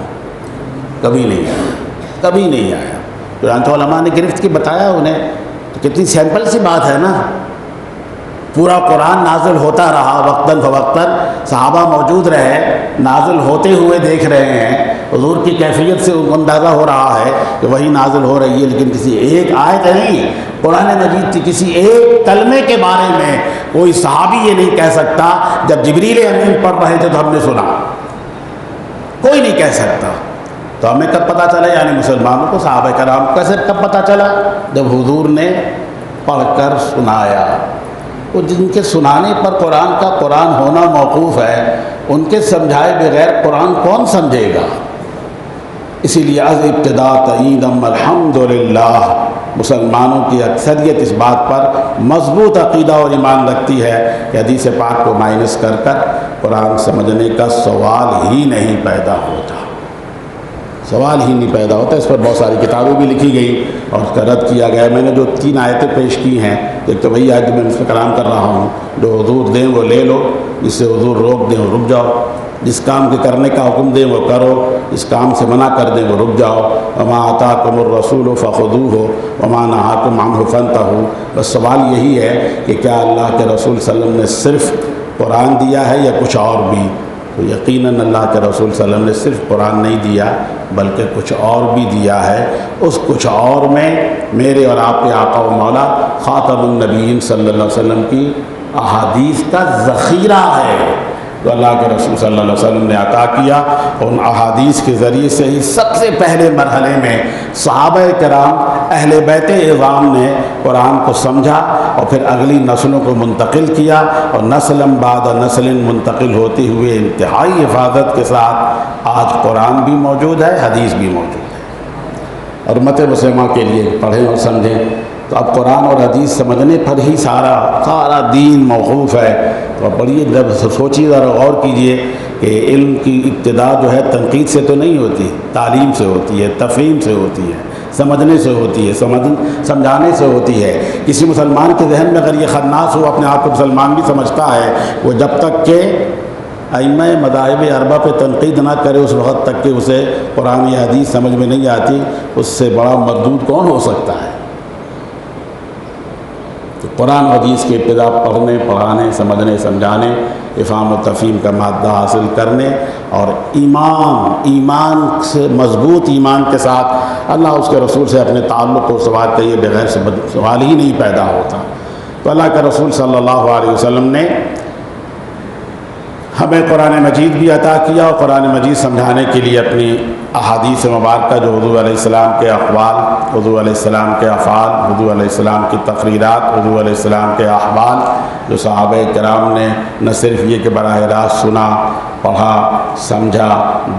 کبھی نہیں آیا۔ تو علماء نے گرفت کی بتایا انہیں، تو کتنی سیمپل سی بات ہے نا۔ پورا قرآن نازل ہوتا رہا وقتاً فوقتاً، صحابہ موجود رہے، نازل ہوتے ہوئے دیکھ رہے ہیں، حضور کی کیفیت سے اندازہ ہو رہا ہے کہ وہی نازل ہو رہی ہے، لیکن کسی ایک آیت نہیں، قرآن مجید کی کسی ایک کلمے کے بارے میں کوئی صحابی یہ نہیں کہہ سکتا جب جبریل امین پڑھ رہے تھے تو ہم نے سنا، کوئی نہیں کہہ سکتا۔ تو ہمیں کب پتہ چلا، یعنی مسلمانوں کو، صحابہ کرام کو کیسے کب پتہ چلا؟ جب حضور نے پڑھ کر سنایا۔ وہ جن کے سنانے پر قرآن کا قرآن ہونا موقوف ہے، ان کے سمجھائے بغیر قرآن کون سمجھے گا؟ اسی لیے از ابتدا تعیدم الحمدللہ، مسلمانوں کی اکثریت اس بات پر مضبوط عقیدہ اور ایمان رکھتی ہے کہ حدیث پاک کو مائنس کر کر قرآن سمجھنے کا سوال ہی نہیں پیدا ہوتا، اس پر بہت ساری کتابیں بھی لکھی گئی اور اس کا رد کیا گیا۔ میں نے جو 3 آیتیں پیش کی ہیں، ایک تو وہی آج میں اس پہ کلام کر رہا ہوں، جو حضور دیں وہ لے لو، جس سے حضور روک دیں وہ رک جاؤ، جس کام کے کرنے کا حکم دیں وہ کرو، اس کام سے منع کر دیں وہ رک جاؤ۔ وما آتاکم الرسول فخذوہ وما نہاکم عنہ فانتہوا۔ بس سوال یہی ہے کہ کیا اللہ کے رسول صلی اللہ علیہ وسلم نے صرف قرآن دیا ہے یا کچھ اور بھی؟ تو یقیناً اللہ کے رسول صلی اللہ علیہ وسلم نے صرف قرآن نہیں دیا بلکہ کچھ اور بھی دیا ہے۔ اس کچھ اور میں میرے اور آپ کے آقا و مولا خاتم النبیین صلی اللہ علیہ وسلم کی احادیث کا ذخیرہ ہے، جو اللہ کے رسول صلی اللہ علیہ وسلم نے عطا کیا۔ ان احادیث کے ذریعے سے ہی سب سے پہلے مرحلے میں صحابہ کرام، اہل بیت اعظام نے قرآن کو سمجھا اور پھر اگلی نسلوں کو منتقل کیا، اور نسل بعد نسل منتقل ہوتے ہوئے انتہائی حفاظت کے ساتھ آج قرآن بھی موجود ہے، حدیث بھی موجود ہے۔ اور امت مسلمہ کے لیے پڑھیں اور سمجھیں، تو اب قرآن اور حدیث سمجھنے پر ہی سارا دین موقوف ہے۔ تو اب پڑھیے، جب سوچیے ذرا غور کیجئے کہ علم کی ابتدا جو ہے تنقید سے تو نہیں ہوتی، تعلیم سے ہوتی ہے، تفہیم سے ہوتی ہے، سمجھنے سے ہوتی ہے، سمجھانے سے ہوتی ہے۔ کسی مسلمان کے ذہن میں اگر یہ خناس ہو، اپنے آپ کو مسلمان بھی سمجھتا ہے، وہ جب تک کہ ائمہ مذاہب اربعہ پہ تنقید نہ کرے اس وقت تک کہ اسے قرآن یا حدیث سمجھ میں نہیں آتی، اس سے بڑا مردود کون ہو سکتا ہے؟ تو قرآن و حدیث کی ابتدا پڑھنے، پڑھانے، سمجھنے، سمجھانے، افہام و تفہیم کا مادہ حاصل کرنے، اور ایمان سے، مضبوط ایمان کے ساتھ اللہ اس کے رسول سے اپنے تعلق کو سوال کریے، بغیر سے سوال ہی نہیں پیدا ہوتا۔ تو اللہ کے رسول صلی اللہ علیہ وسلم نے ہمیں قرآن مجید بھی عطا کیا اور قرآن مجید سمجھانے کے لیے اپنی احادیث مبارکہ جو حضور علیہ السلام کے اقوال، حضور علیہ السلام کے افعال، حضور علیہ السلام کی تقریرات، حضور علیہ السلام کے احوال، جو صحابہ کرام نے نہ صرف یہ کہ براہ راست سنا، پڑھا، سمجھا،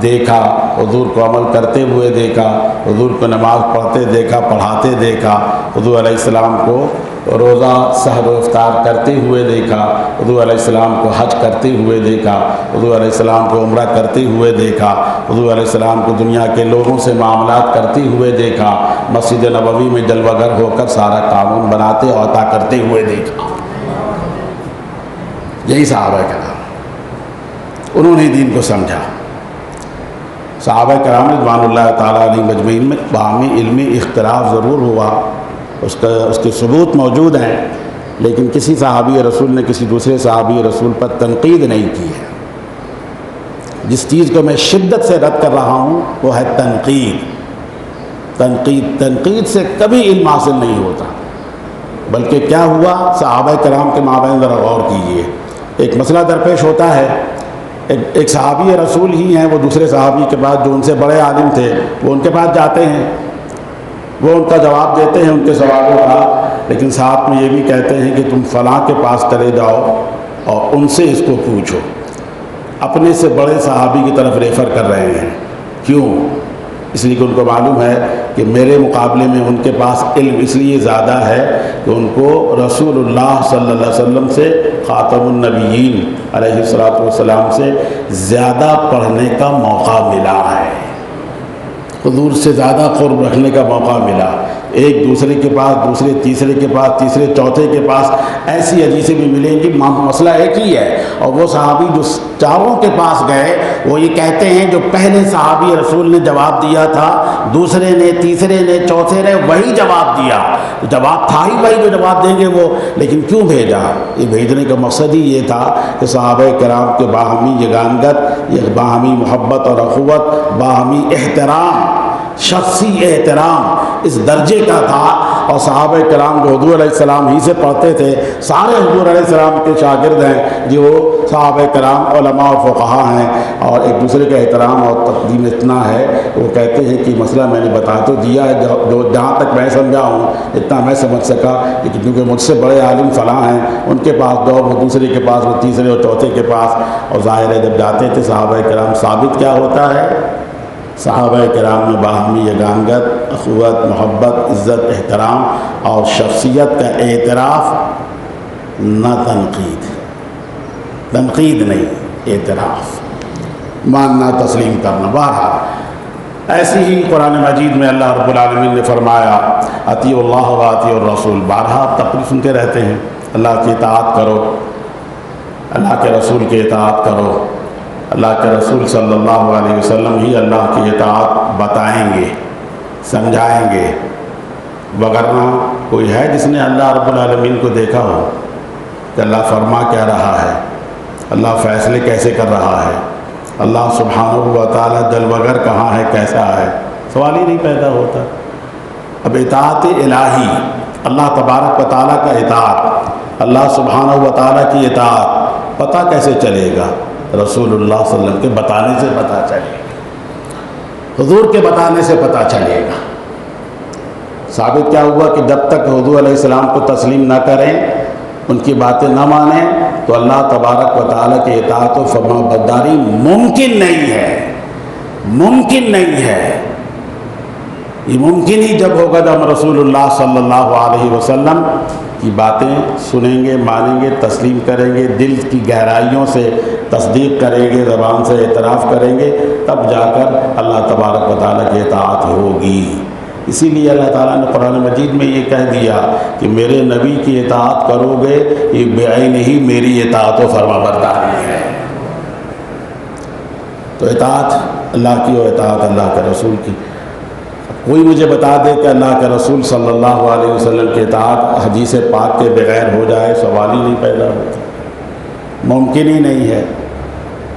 دیکھا، حضور کو عمل کرتے ہوئے دیکھا، حضور کو نماز پڑھتے دیکھا، پڑھاتے دیکھا، حضور علیہ السلام کو روزہ سحر و افطار کرتے ہوئے دیکھا، حضور علیہ السلام کو حج کرتے ہوئے دیکھا، حضور علیہ السلام کو عمرہ کرتے ہوئے دیکھا، حضور علیہ السلام کو دنیا کے لوگوں سے معاملات کرتے ہوئے دیکھا، مسجد نبوی میں جلوہ گر ہو کر سارا قانون بناتے اور عطا کرتے ہوئے دیکھا۔ یہی صحابہ کرام، انہوں نے دین کو سمجھا۔ صحابہ کرام رضوان اللہ تعالیٰ علیہ مجمعین میں باہمی علمی اختلاف ضرور ہوا، اس کے ثبوت موجود ہیں، لیکن کسی صحابی رسول نے کسی دوسرے صحابی رسول پر تنقید نہیں کی ہے۔ جس چیز کو میں شدت سے رد کر رہا ہوں وہ ہے تنقید سے کبھی علم حاصل نہیں ہوتا، بلکہ کیا ہوا صحابہ کرام کے مابین ذرا غور کیجئے۔ ایک مسئلہ درپیش ہوتا ہے، ایک صحابی رسول ہی ہیں، وہ دوسرے صحابی کے پاس جو ان سے بڑے عالم تھے وہ ان کے پاس جاتے ہیں، وہ ان کا جواب دیتے ہیں ان کے سوالوں کا، لیکن ساتھ میں یہ بھی کہتے ہیں کہ تم فلاں کے پاس چلے جاؤ اور ان سے اس کو پوچھو۔ اپنے سے بڑے صحابی کی طرف ریفر کر رہے ہیں، کیوں؟ اس لیے کہ ان کو معلوم ہے کہ میرے مقابلے میں ان کے پاس علم اس لیے زیادہ ہے کہ ان کو رسول اللہ صلی اللہ علیہ وسلم سے، خاتم النبیین علیہ الصلوۃ والسلام سے زیادہ پڑھنے کا موقع ملا ہے، حضور سے زیادہ قرب رکھنے کا موقع ملا۔ ایک دوسرے کے پاس، دوسرے تیسرے کے پاس، تیسرے چوتھے کے پاس ایسی حدیثیں بھی ملیں گی، مسئلہ ایک ہی ہے۔ اور وہ صحابی جو چاروں کے پاس گئے وہ یہ کہتے ہیں جو پہلے صحابی رسول نے جواب دیا تھا، دوسرے نے، تیسرے نے، چوتھے نے وہی جواب دیا، جواب تھا ہی وہی جو جواب دیں گے وہ، لیکن کیوں بھیجا؟ یہ بھیجنے کا مقصد ہی یہ تھا کہ صحابہ کرام کے باہمی یگانگت، یہ باہمی محبت اور اخوت، باہمی احترام، شخصی احترام اس درجے کا تھا۔ اور صحابہ کرام جو حضور علیہ السلام ہی سے پڑھتے تھے، سارے حضور علیہ السلام کے شاگرد ہیں، جو صحابہ کرام علماء و فقہا ہیں، اور ایک دوسرے کا احترام اور تقدیم اتنا ہے، وہ کہتے ہیں کہ مسئلہ میں نے بتا تو دیا ہے، جو جہاں تک میں سمجھا ہوں اتنا میں سمجھ سکا، لیکن کیونکہ مجھ سے بڑے عالم فلاں ہیں، ان کے پاس دو، وہ دوسرے کے پاس، وہ تیسرے اور چوتھے کے پاس، اور ظاہر ہے جب جاتے تھے صحابہ کرام ثابت کیا ہوتا ہے؟ صحابہ کرام میں باہمی یگانگت، اخوت، محبت، عزت، احترام اور شخصیت کا اعتراف، نہ تنقید نہیں، اعتراف، ماننا، تسلیم کرنا۔ بہرحال ایسی ہی قرآن مجید میں اللہ رب العالمین نے فرمایا اطیعوا اللہ و اطیعوا الرسول۔ بارہا آپ تقریر سنتے رہتے ہیں، اللہ کی اطاعت کرو، اللہ کے رسول کی اطاعت کرو۔ اللہ کے رسول صلی اللہ علیہ وسلم ہی اللہ کی اطاعت بتائیں گے، سمجھائیں گے، وگرنہ کوئی ہے جس نے اللہ رب العالمین کو دیکھا ہو کہ اللہ فرما کیا رہا ہے، اللہ فیصلے کیسے کر رہا ہے، اللہ سبحانہ و تعالیٰ جلوگر کہاں ہے، کیسا ہے؟ سوال ہی نہیں پیدا ہوتا۔ اب اطاعت الہی، اللہ تبارک و تعالیٰ کا اطاعت، اللہ سبحانہ و تعالیٰ کی اطاعت پتہ کیسے چلے گا؟ رسول اللہ صلی اللہ علیہ وسلم کے بتانے سے پتہ چلے گا، حضور کے بتانے سے پتہ چلے گا۔ ثابت کیا ہوا کہ جب تک حضور علیہ السلام کو تسلیم نہ کریں، ان کی باتیں نہ مانیں، تو اللہ تبارک و تعالیٰ کی اطاعت و فرما برداری ممکن نہیں ہے، ممکن نہیں ہے۔ یہ ممکن ہی جب ہوگا جب رسول اللہ صلی اللہ علیہ وسلم کی باتیں سنیں گے، مانیں گے، تسلیم کریں گے، دل کی گہرائیوں سے تصدیق کریں گے، زبان سے اعتراف کریں گے، تب جا کر اللہ تبارک و تعالیٰ کی اطاعت ہوگی۔ اسی لیے اللہ تعالیٰ نے قرآن مجید میں یہ کہہ دیا کہ میرے نبی کی اطاعت کرو گے، یہ بعین ہی میری اطاعت و فرما برداری ہے۔ تو اطاعت اللہ کی اور اطاعت اللہ کے رسول کی۔ کوئی مجھے بتا دے کہ اللہ کے رسول صلی اللہ علیہ وسلم کی اطاعت حدیث پاک کے بغیر ہو جائے، سوال ہی نہیں پیدا ہوتا، ممکن ہی نہیں ہے۔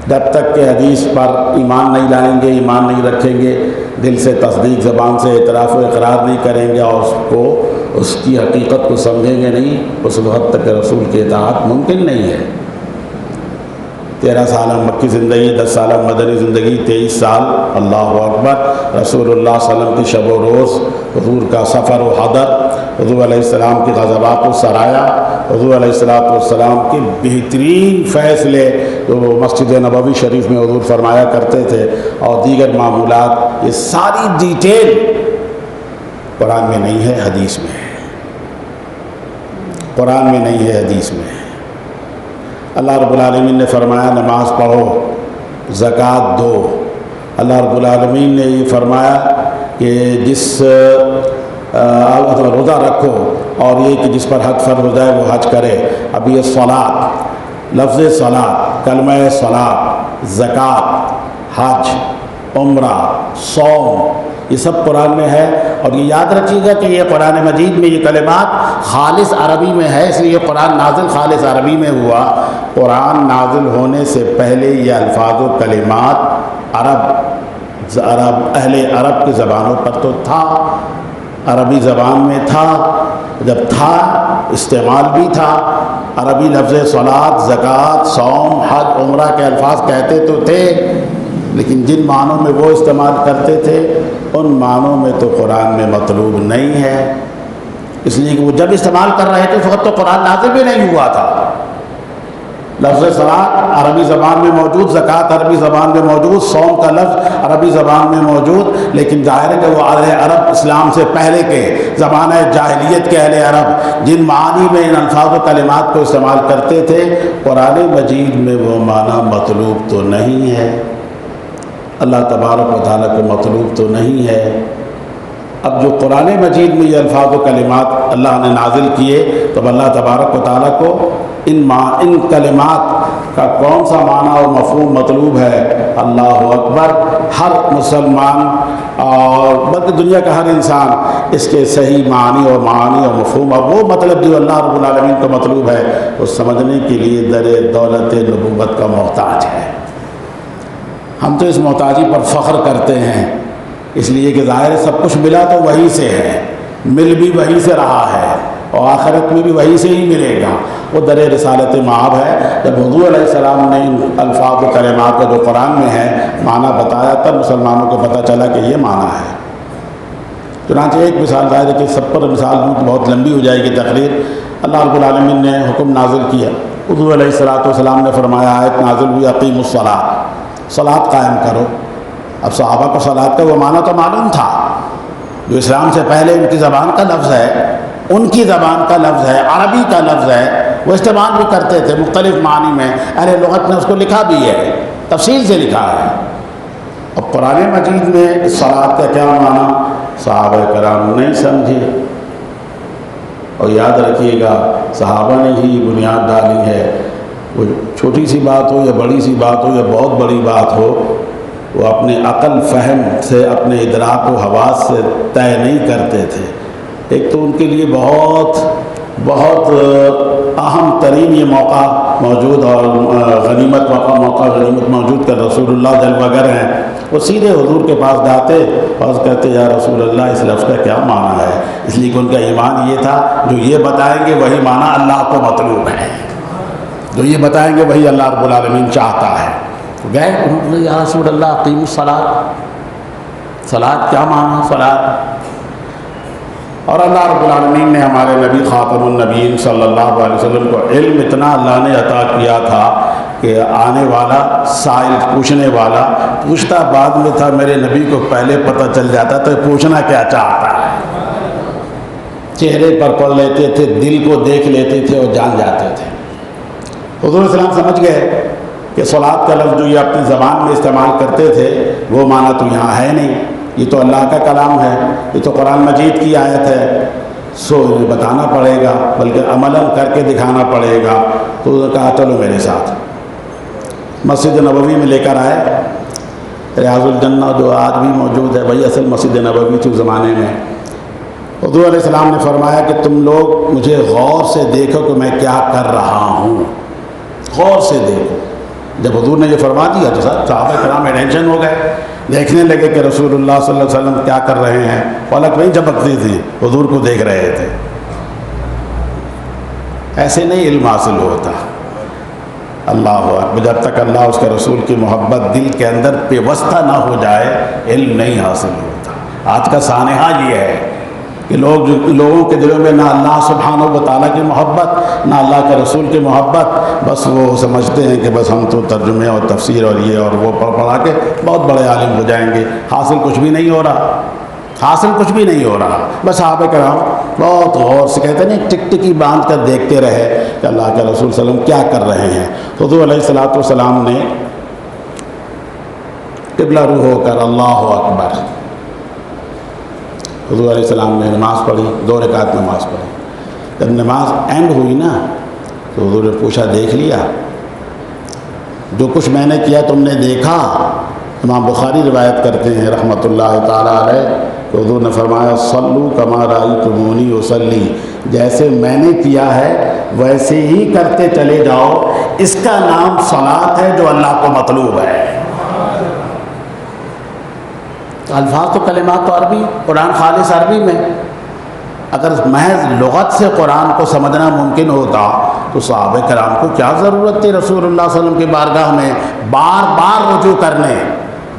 جب تک کہ حدیث پر ایمان نہیں لائیں گے، ایمان نہیں رکھیں گے، دل سے تصدیق، زبان سے اعتراف و اقرار نہیں کریں گے، اور اس کی حقیقت کو سمجھیں گے نہیں، اس وقت تک رسول کی اطاعت ممکن نہیں ہے۔ 13 سال مکی زندگی، 10 سال مدنی زندگی، 23 سال اللہ اکبر رسول اللہ صلی اللہ علیہ وسلم کی شب و روز، حضور کا سفر و حضر، حضور علیہ السلام کی غزوات و سرایا، حضور علیہ السلام کے بہترین فیصلے جو مسجد نبوی شریف میں حضور فرمایا کرتے تھے، اور دیگر معمولات، یہ ساری ڈیٹیل قرآن میں نہیں ہے، حدیث میں ہے، قرآن میں نہیں ہے، حدیث میں ہے۔ اللہ رب العالمین نے فرمایا نماز پڑھو، زکوٰۃ دو۔ اللہ رب العالمین نے یہ فرمایا کہ جس روزہ رکھو، اور یہ کہ جس پر حج فرض ہو جائے وہ حج کرے۔ اب یہ صلاۃ، لفظ صلاۃ، کلمہ صلاۃ، زکوٰۃ، حج، عمرہ، صوم، یہ سب قرآن میں ہے۔ اور یہ یاد رکھیے گا کہ یہ قرآن مجید میں یہ کلمات خالص عربی میں ہے، اس لیے قرآن نازل خالص عربی میں ہوا۔ قرآن نازل ہونے سے پہلے یہ الفاظ و کلمات اہل عرب کی زبانوں پر تو تھا، عربی زبان میں تھا، جب تھا استعمال بھی تھا۔ عربی لفظ صلاۃ، زکوٰۃ، صوم، حج، عمرہ کے الفاظ کہتے تو تھے، لیکن جن معنوں میں وہ استعمال کرتے تھے ان معنوں میں تو قرآن میں مطلوب نہیں ہے، اس لیے کہ وہ جب استعمال کر رہے تھے اس وقت تو قرآن نازل بھی نہیں ہوا تھا۔ لفظ صلاۃ عربی زبان میں موجود، زکوٰۃ عربی زبان میں موجود، صوم کا لفظ عربی زبان میں موجود، لیکن ظاہر ہے کہ وہ اہل عرب، اسلام سے پہلے کے زمانہ جاہلیت کے اہل عرب جن معانی میں ان الفاظ و کلمات کو استعمال کرتے تھے، قرآن مجید میں وہ معنی مطلوب تو نہیں ہے، اللہ تبارک و تعالیٰ کو مطلوب تو نہیں ہے۔ اب جو قرآن مجید میں یہ الفاظ و کلمات اللہ نے نازل کیے، تو اللہ تبارک و تعالیٰ کو ان کلمات کا کون سا معنی اور مفہوم مطلوب ہے، اللہ اکبر، ہر مسلمان اور بلکہ دنیا کا ہر انسان اس کے صحیح معنی اور مفہوم اور وہ مطلب جو اللہ رب العالمین کو مطلوب ہے اس سمجھنے کے لیے در دولت نبوت کا محتاج ہے۔ ہم تو اس محتاجی پر فخر کرتے ہیں، اس لیے کہ ظاہر سب کچھ ملا تو وہی سے ہے، مل بھی وہی سے رہا ہے، اور آخرت میں بھی وہی سے ہی ملے گا، وہ در رسالت مآب ہے۔ جب حضور علیہ السلام نے ان الفاظ و کلمات کا جو قرآن میں ہے معنی بتایا، تب مسلمانوں کو پتہ چلا کہ یہ معنی ہے۔ چنانچہ ایک مثال ظاہر ہے کہ سب پر مثال دوں تو بہت لمبی ہو جائے گی تقریر۔ اللہ رب العالمین نے حکم نازل کیا، حضور علیہ السلام نے فرمایا، آیت نازل ہوئی، اقیموا الصلاۃ، صلاۃ قائم کرو۔ اب صحابہ کو صلاۃ کا وہ معنی تو معلوم تھا جو اسلام سے پہلے ان کی زبان کا لفظ ہے، ان کی زبان کا لفظ ہے، عربی کا لفظ ہے، وہ استعمال بھی کرتے تھے مختلف معنی میں، اہل لغت نے اس کو لکھا بھی ہے، تفصیل سے لکھا ہے۔ اب قرآن مجید میں صلاۃ کا کیا معنی صحابہ کرام نہیں سمجھے، اور یاد رکھیے گا صحابہ نے ہی بنیاد ڈالی ہے۔ وہ چھوٹی سی بات ہو یا بڑی سی بات ہو یا بہت بڑی بات ہو، وہ اپنے عقل فہم سے، اپنے ادراک و حواس سے طے نہیں کرتے تھے۔ ایک تو ان کے لیے بہت اہم ترین یہ موقع موجود، اور غنیمت موجود کر رسول اللہ جلوہ گر ہیں، وہ سیدھے حضور کے پاس جاتے اور کہتے یا رسول اللہ اس لفظ کا کیا معنی ہے، اس لیے کہ ان کا ایمان یہ تھا جو یہ بتائیں گے وہی معنی اللہ کو مطلوب ہے، جو یہ بتائیں گے وہی اللہ رب العالمین چاہتا ہے۔ گئے انہوں نے یا رسول اللہ اقیموا الصلاۃ، صلاۃ کیا معنی صلاۃ؟ اور اللہ رب العالمین نے ہمارے نبی خاتم النبیین صلی اللہ علیہ وسلم کو علم اتنا اللہ نے عطا کیا تھا کہ آنے والا سائل، پوچھنے والا پوچھتا بعد میں تھا، میرے نبی کو پہلے پتہ چل جاتا تو پوچھنا کیا چاہتا ہے، چہرے پر پڑھ لیتے تھے، دل کو دیکھ لیتے تھے اور جان جاتے تھے۔ حضور علیہ السلام سمجھ گئے کہ صلاۃ کا لفظ جو یہ اپنی زبان میں استعمال کرتے تھے وہ معنی تو یہاں ہے نہیں، یہ تو اللہ کا کلام ہے، یہ تو قرآن مجید کی آیت ہے، سو انہیں بتانا پڑے گا، بلکہ عملاً کر کے دکھانا پڑے گا۔ تو انہوں نے کہا چلو میرے ساتھ، مسجد نبوی میں لے کر آئے۔ ریاض الجنہ جو آج بھی موجود ہے وہی اصل مسجد نبوی تھی اس زمانے میں۔ حضور علیہ السلام نے فرمایا کہ تم لوگ مجھے غور سے دیکھو کہ میں کیا کر رہا ہوں، غور سے دیکھو۔ جب حضور نے یہ فرما دیا تو صحابہ کرام اٹینشن ہو گئے، دیکھنے لگے کہ رسول اللہ صلی اللہ علیہ وسلم کیا کر رہے ہیں، پلک نہیں جھپکتی تھی، حضور کو دیکھ رہے تھے۔ ایسے نہیں علم حاصل ہوتا، اللہ اکبر. جب تک اللہ اس کے رسول کی محبت دل کے اندر پیوستہ نہ ہو جائے علم نہیں حاصل ہوتا. آج کا سانحہ یہ ہے کہ لوگوں کے دلوں میں نہ اللہ سبحانہ و تعالیٰ کی محبت نہ اللہ کے رسول کی محبت. بس وہ سمجھتے ہیں کہ بس ہم تو ترجمے اور تفسیر اور یہ اور وہ پڑھا کے بہت بڑے عالم ہو جائیں گے. حاصل کچھ بھی نہیں ہو رہا، حاصل کچھ بھی نہیں ہو رہا. بس صحابہ کرام بہت غور سے کہتے ہیں ٹک ٹکی باندھ کر دیکھتے رہے کہ اللہ کے رسول صلی اللہ علیہ وسلم کیا کر رہے ہیں. تو حضور علیہ الصلوۃ والسلام نے قبلہ رو ہو کر اللہ اکبر، حضور علیہ السلام نے نماز پڑھی، 2 رکعت نماز پڑھی. جب نماز اینڈ ہوئی نا تو حضور نے پوچھا دیکھ لیا جو کچھ میں نے کیا تم نے دیکھا؟ امام بخاری روایت کرتے ہیں رحمۃ اللہ تعالیٰ علیہ کہ حضور نے فرمایا صلو کما رأیتمونی اصلی، جیسے میں نے کیا ہے ویسے ہی کرتے چلے جاؤ. اس کا نام صلاۃ ہے جو اللہ کو مطلوب ہے. الفاظ تو کلمات تو عربی، قرآن خالص عربی میں. اگر محض لغت سے قرآن کو سمجھنا ممکن ہوتا تو صحابہ کرام کو کیا ضرورت تھی رسول اللہ صلی اللہ علیہ وسلم کی بارگاہ میں بار بار رجوع کرنے.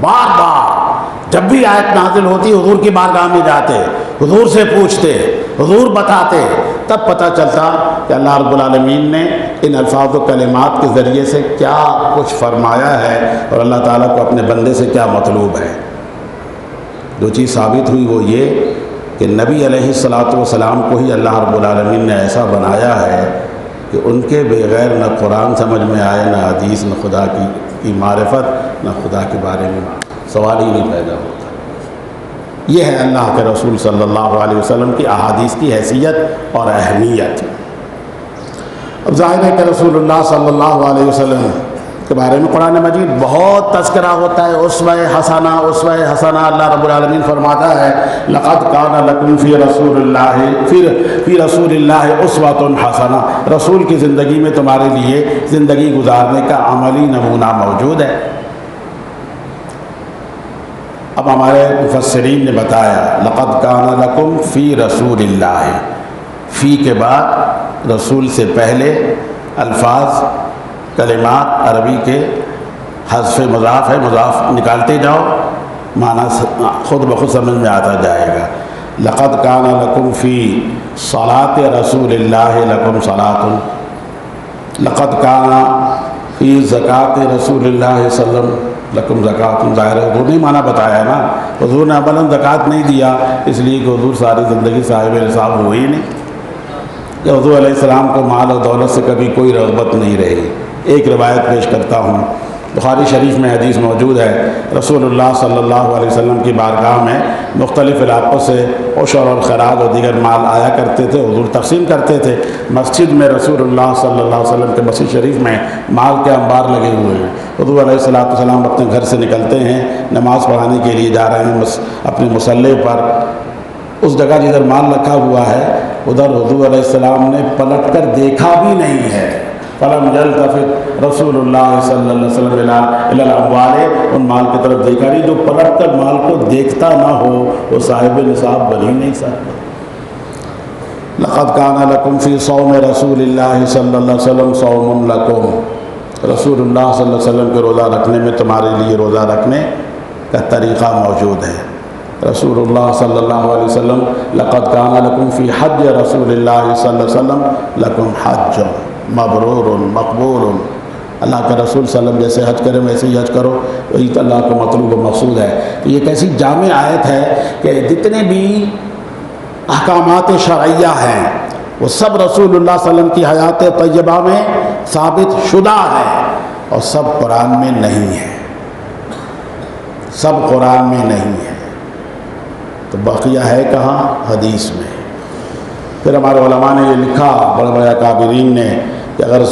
بار بار جب بھی آیت نازل ہوتی حضور کی بارگاہ میں جاتے، حضور سے پوچھتے، حضور بتاتے. تب پتہ چلتا کہ اللہ رب العالمین نے ان الفاظ و کلمات کے ذریعے سے کیا کچھ فرمایا ہے اور اللہ تعالیٰ کو اپنے بندے سے کیا مطلوب ہے. جو چیز ثابت ہوئی وہ یہ کہ نبی علیہ الصلوۃ والسلام کو ہی اللہ رب العالمین نے ایسا بنایا ہے کہ ان کے بغیر نہ قرآن سمجھ میں آئے، نہ حدیث، نہ خدا کی معرفت، نہ خدا کے بارے میں سوال ہی نہیں پیدا ہوتا. یہ ہے اللہ کے رسول صلی اللہ علیہ وسلم کی احادیث کی حیثیت اور اہمیت. اب ظاہر ہے کہ رسول اللہ صلی اللہ علیہ وسلم کے بارے میں قرآن مجید بہت تذکرہ ہوتا ہے. اسوہ حسنہ، اسوہ حسنہ. اللہ رب العالمین فرماتا ہے لقد کان لکم فی رسول اللہ اسوۃ حسنہ، رسول کی زندگی میں تمہارے لیے زندگی گزارنے کا عملی نمونہ موجود ہے. اب ہمارے مفسرین نے بتایا لقد کان لکم فی رسول اللہ، فی کے بعد رسول سے پہلے الفاظ کلمات عربی کے حذف مضاف ہے، مضاف نکالتے جاؤ معنی خود بخود سمجھ میں آتا جائے گا. لقد کان لکم فی صلاۃ رسول اللہ لکم صلاۃ، لقد کان فی زکوٰۃ رسول اللہ صلی اللہ علیہ وسلم لکم زکوٰۃ. ظاہر ہے حضور نے معنی بتایا نا، حضور نے اولاً زکوٰۃ نہیں دیا اس لیے کہ حضور ساری زندگی صاحب نصاب ہوئے ہی نہیں. کہ حضور علیہ السلام کو مال اور دولت سے کبھی کوئی رغبت نہیں رہی. ایک روایت پیش کرتا ہوں، بخاری شریف میں حدیث موجود ہے رسول اللہ صلی اللہ علیہ وسلم کی بارگاہ میں مختلف علاقوں سے عشر اور خراج اور دیگر مال آیا کرتے تھے، حضور تقسیم کرتے تھے. مسجد میں رسول اللہ صلی اللہ علیہ وسلم کے مسجد شریف میں مال کے انبار لگے ہوئے ہیں. حضور علیہ السلام اپنے گھر سے نکلتے ہیں، نماز پڑھانے کے لیے جا رہے ہیں اپنے مصلی پر. اس جگہ جدھر مال رکھا ہوا ہے ادھر حضور علیہ السلام نے پلٹ کر دیکھا بھی نہیں ہے. فلم یلتفت رسول اللہ صلی اللہ علیہ وسلم الی الاموال، ان مال کی طرف دیکھا نہیں. جو پلٹ کر مال کو دیکھتا نہ ہو وہ صاحب نصاب بن ہی نہیں سکتا. لقد کان لکم فی صوم رسول اللہ صلی اللہ علیہ وسلم صوم لکم، رسول اللہ صلی اللہ علیہ وسلم کے روزہ رکھنے میں تمہارے لیے روزہ رکھنے کا طریقہ موجود ہے. رسول اللہ صلی اللہ علیہ وسلم لقد کان لکم فی حج رسول اللہ صلی اللہ علیہ وسلم لکم حج مبرور مقبول. اللہ کے رسول صلی اللہ علیہ وسلم جیسے حج کریں ویسے ہی حج کرو، وہی تو اللہ کا مطلوب و مقصود ہے. یہ ایک ایسی جامع آیت ہے کہ جتنے بھی احکامات شرعیہ ہیں وہ سب رسول اللہ صلی اللہ علیہ وسلم کی حیات طیبہ میں ثابت شدہ ہے اور سب قرآن میں نہیں ہے، سب قرآن میں نہیں ہے. تو بقیہ ہے کہاں؟ حدیث میں. پھر ہمارے علماء نے یہ لکھا، بڑے بڑے اکابرین نے، کہ اگر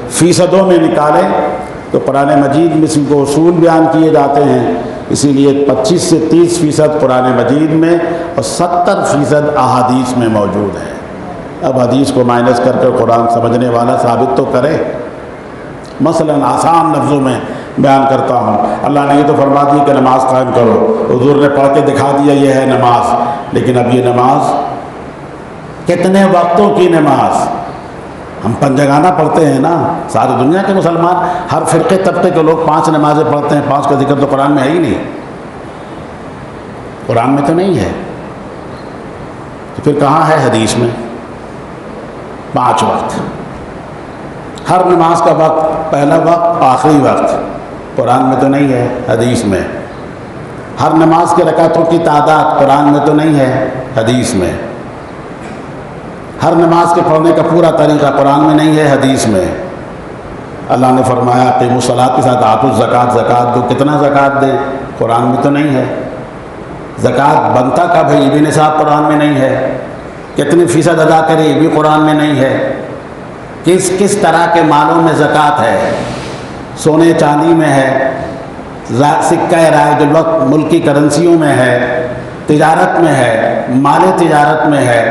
فیصدوں میں نکالیں تو قرآن مجید میں اس کو اصول بیان کیے جاتے ہیں. اسی لیے 25 سے 30% قرآن مجید میں اور 70% احادیث میں موجود ہے. اب حدیث کو مائنس کر کر قرآن سمجھنے والا ثابت تو کرے. مثلا آسان لفظوں میں بیان کرتا ہوں، اللہ نے یہ تو فرما دی کہ نماز قائم کرو، حضور نے پڑھ کے دکھا دیا یہ ہے نماز. لیکن اب یہ نماز کتنے وقتوں کی نماز؟ ہم پنجگانہ پڑھتے ہیں نا، ساری دنیا کے مسلمان، ہر فرقے طبقے کے لوگ 5 نمازیں پڑھتے ہیں، 5 کا ذکر تو قرآن میں ہے ہی نہیں، قرآن میں تو نہیں ہے، تو پھر کہاں ہے حدیث میں؟ 5 وقت، ہر نماز کا وقت، پہلا وقت، آخری وقت، قرآن میں تو نہیں ہے، حدیث میں۔ ہر نماز کے رکعتوں کی تعداد، قرآن میں تو نہیں ہے، حدیث میں۔ ہر نماز کے پڑھنے کا پورا طریقہ، قرآن میں نہیں ہے، حدیث میں۔ اللہ نے فرمایا قیموا الصلاۃ کے ساتھ آتوا الزکوٰۃ، زکوٰۃ دو، کتنا زکوٰۃ دیں؟ قرآن میں تو نہیں ہے۔ زکوٰۃ بنتا کب ہے؟ یہ بھی نصاب قرآن میں نہیں ہے۔ کتنے فیصد ادا کرے؟ یہ بھی قرآن میں نہیں ہے۔ کس طرح کے مالوں میں زکوٰۃ ہے؟ سونے چاندی میں ہے، سکہ رائج الوقت ملکی کرنسیوں میں ہے، تجارت میں ہے، مال تجارت میں ہے،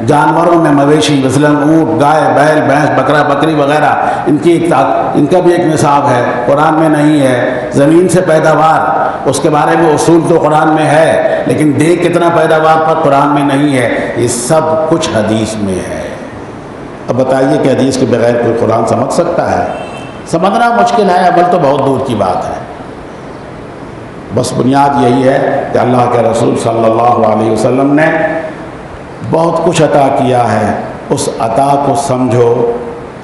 جانوروں میں مویشی مثلاً اونٹ، گائے، بیل، بھینس، بکرا، بکری وغیرہ، ان کا بھی ایک نصاب ہے، قرآن میں نہیں ہے۔ زمین سے پیداوار، اس کے بارے میں اصول تو قرآن میں ہے، لیکن دے کتنا پیداوار پر قرآن میں نہیں ہے۔ یہ سب کچھ حدیث میں ہے۔ اب بتائیے کہ حدیث کے بغیر کوئی قرآن سمجھ سکتا ہے؟ سمجھنا مشکل ہے، عمل تو بہت دور کی بات ہے۔ بس بنیاد یہی ہے کہ اللہ کے رسول صلی اللہ علیہ وسلم نے بہت کچھ عطا کیا ہے، اس عطا کو سمجھو،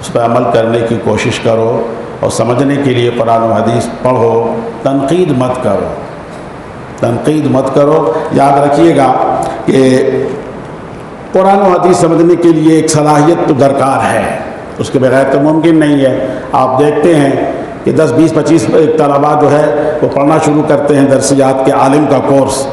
اس پہ عمل کرنے کی کوشش کرو، اور سمجھنے کے لیے قرآن و حدیث پڑھو، تنقید مت کرو، تنقید مت کرو۔ یاد رکھیے گا کہ قرآن و حدیث سمجھنے کے لیے ایک صلاحیت تو درکار ہے، اس کے بغیر تو ممکن نہیں ہے۔ آپ دیکھتے ہیں کہ 10 20 25 طلباء جو ہے وہ پڑھنا شروع کرتے ہیں درسیات کے عالم کا کورس،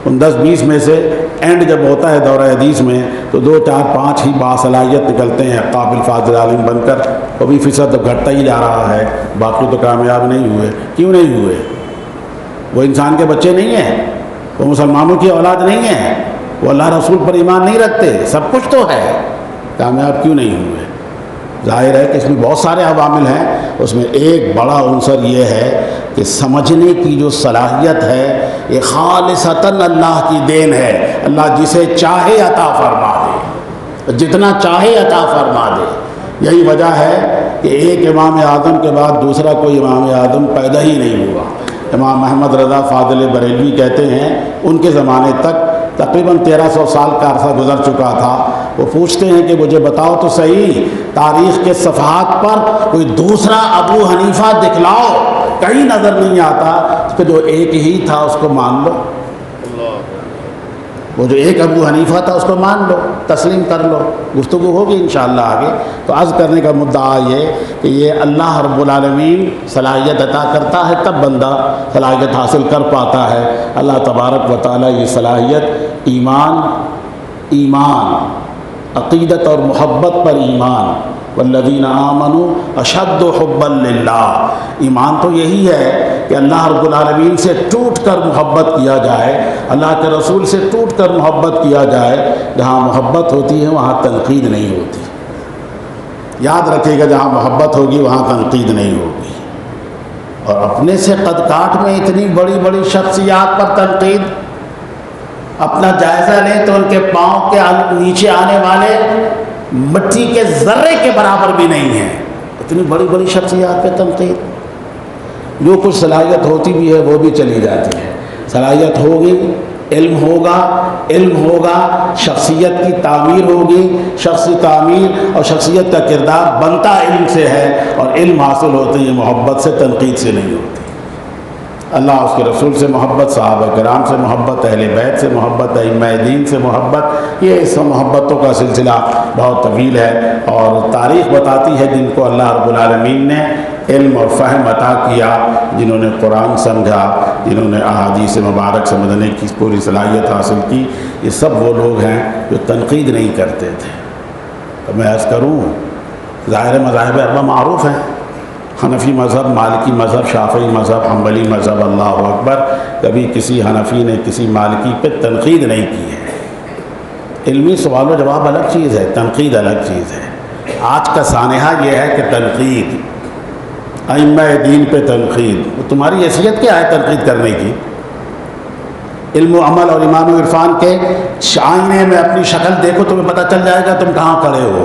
ان 10 20 میں سے اینڈ جب ہوتا ہے دورہ حدیث میں تو 2 4 5 ہی باصلاحیت نکلتے ہیں قابل فاضل عالم بن کر، وہ بھی فیصد گھٹتا ہی جا رہا ہے، باقی تو کامیاب نہیں ہوئے۔ کیوں نہیں ہوئے؟ وہ انسان کے بچے نہیں ہیں، وہ مسلمانوں کی اولاد نہیں ہیں، وہ اللہ رسول پر ایمان نہیں رکھتے، سب کچھ تو ہے، کامیاب کیوں نہیں ہوئے؟ ظاہر ہے کہ اس میں بہت سارے عوامل ہیں، اس میں ایک بڑا عنصر یہ ہے کہ سمجھنے کی جو صلاحیت ہے یہ خالصتاً اللہ کی دین ہے۔ اللہ جسے چاہے عطا فرما دے، جتنا چاہے عطا فرما دے۔ یہی وجہ ہے کہ ایک امام اعظم کے بعد دوسرا کوئی امام اعظم پیدا ہی نہیں ہوا۔ امام محمد رضا فاضل بریلوی کہتے ہیں ان کے زمانے تک تقریباً 1300 سال کا عرصہ گزر چکا تھا۔ وہ پوچھتے ہیں کہ مجھے بتاؤ تو صحیح، تاریخ کے صفحات پر کوئی دوسرا ابو حنیفہ دکھلاؤ، کہیں نظر نہیں آتا کہ جو ایک ہی تھا اس کو مان لو، وہ جو ایک ابو حنیفہ تھا اس کو مان لو، تسلیم کر لو۔ گفتگو ہوگی انشاءاللہ آگے۔ تو عرض کرنے کا مدعا یہ کہ یہ اللہ رب العالمین صلاحیت عطا کرتا ہے، تب بندہ صلاحیت حاصل کر پاتا ہے۔ اللہ تبارک و تعالیٰ یہ صلاحیت ایمان عقیدت اور محبت پر ایمان، والذین آمنوا اشد حبا للہ، ایمان تو یہی ہے کہ اللہ رب العالمین سے ٹوٹ کر محبت کیا جائے، اللہ کے رسول سے ٹوٹ کر محبت کیا جائے۔ جہاں محبت ہوتی ہے وہاں تنقید نہیں ہوتی، یاد رکھیے گا، جہاں محبت ہوگی وہاں تنقید نہیں ہوگی۔ اور اپنے سے قد کاٹ میں اتنی بڑی بڑی شخصیات پر تنقید، اپنا جائزہ لیں تو ان کے پاؤں کے نیچے آنے والے مٹی کے ذرے کے برابر بھی نہیں ہیں، اتنی بڑی بڑی شخصیات پہ تنقید۔ جو کچھ صلاحیت ہوتی بھی ہے وہ بھی چلی جاتی ہے۔ صلاحیت ہوگی، علم ہوگا، شخصیت کی تعمیر ہوگی، شخصی تعمیر اور شخصیت کا کردار بنتا علم سے ہے، اور علم حاصل ہوتے ہیں محبت سے، تنقید سے نہیں ہوتی۔ اللہ اس کے رسول سے محبت، صحابہ کرام سے محبت، اہل بیت سے محبت، ائمہ دین سے محبت، یہ اس محبتوں کا سلسلہ بہت طویل ہے، اور تاریخ بتاتی ہے جن کو اللہ رب العالمین نے علم اور فہم عطا کیا، جنہوں نے قرآن سمجھا، جنہوں نے احادیث مبارک سمجھنے کی پوری صلاحیت حاصل کی، یہ سب وہ لوگ ہیں جو تنقید نہیں کرتے تھے۔ تو میں عرض کروں، ظاہر مذاہب اربعہ معروف ہیں، حنفی مذہب، مالکی مذہب، شافعی مذہب، حنبلی مذہب، اللہ اکبر، کبھی کسی حنفی نے کسی مالکی پہ تنقید نہیں کی ہے۔ علمی سوال و جواب الگ چیز ہے، تنقید الگ چیز ہے۔ آج کا سانحہ یہ ہے کہ تنقید، ائمہ دین پہ تنقید، وہ تمہاری حیثیت کیا ہے تنقید کرنے کی؟ علم و عمل اور ایمان و عرفان کے آئینے میں اپنی شکل دیکھو، تمہیں پتہ چل جائے گا تم کہاں کھڑے ہو۔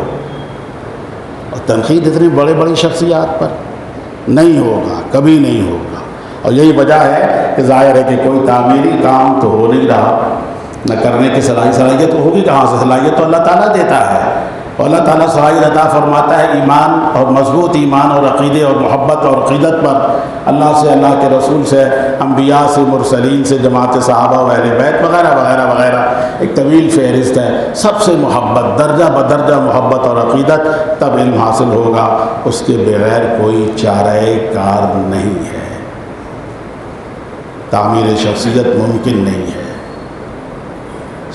اور تنقید اتنی بڑے بڑی شخصیات پر نہیں ہوگا، کبھی نہیں ہوگا۔ اور یہی وجہ ہے کہ ظاہر ہے کہ کوئی تعمیری کام تو ہو نہیں رہا، نہ کرنے کی صلاحیت تو ہوگی کہاں سے؟ صلاحیت تو اللہ تعالیٰ دیتا ہے، اور اللہ تعالیٰ صلاحیت عطا فرماتا ہے ایمان اور مضبوط ایمان اور عقیدے اور محبت اور عقیدت پر، اللہ سے، اللہ کے رسول سے، انبیاء سے، مرسلین سے، جماعت صحابہ و اہل بیت وغیرہ وغیرہ وغیرہ، ایک طویل فہرست ہے۔ سب سے محبت، درجہ بدرجہ محبت اور عقیدت، تب علم حاصل ہوگا، اس کے بغیر کوئی چارہ کار نہیں ہے، تعمیر شخصیت ممکن نہیں ہے۔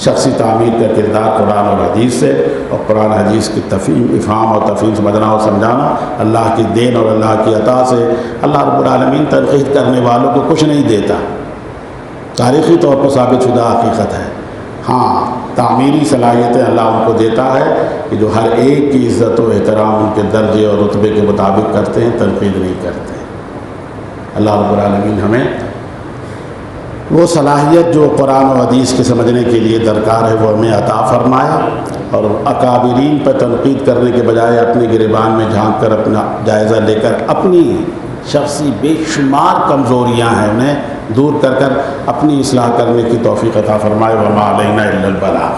شخصی تعمیر کا کردار قرآن اور حدیث سے، اور قرآن حدیث کی افہام اور تفہیم سمجھنا اور سمجھانا اللہ کی دین اور اللہ کی عطا سے۔ اللہ رب العالمین تنقید کرنے والوں کو کچھ نہیں دیتا، تاریخی طور پر ثابت شدہ حقیقت ہے۔ ہاں، تعمیری صلاحیتیں اللہ ان کو دیتا ہے کہ جو ہر ایک کی عزت و احترام ان کے درجے اور رتبے کے مطابق کرتے ہیں، تنقید نہیں کرتے۔ اللہ رب العالمین ہمیں وہ صلاحیت جو قرآن و حدیث کے سمجھنے کے لیے درکار ہے وہ ہمیں عطا فرمائے، اور اکابرین پر تنقید کرنے کے بجائے اپنے گریبان میں جھانک کر اپنا جائزہ لے کر اپنی شخصی بے شمار کمزوریاں ہیں انہیں دور کر کر اپنی اصلاح کرنے کی توفیق عطا فرمائے۔ وما علینا الا البلاغ۔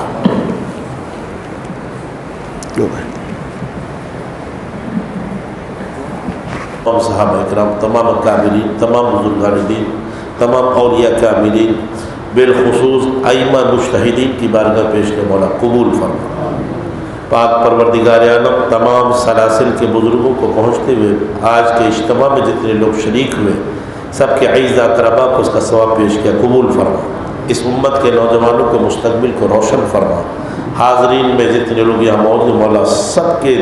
تمام صحابہ اکرام، تمام اکابرین، تمام بزرگان دین، تمام اولیاء کاملین، بالخصوص ائمہ مجتہدین کی بارگاہ پیش کے مولا قبول فرما۔ پاک پروردگار عالم تمام سلاسل کے بزرگوں کو پہنچتے ہوئے آج کے اجتماع میں جتنے لوگ شریک ہوئے سب کے اعزا اقربا کو اس کا ثواب پیش کیا، قبول فرما۔ اس امت کے نوجوانوں کے مستقبل کو روشن فرما۔ حاضرین میں جتنے لوگ یہاں موجود مولا سب کے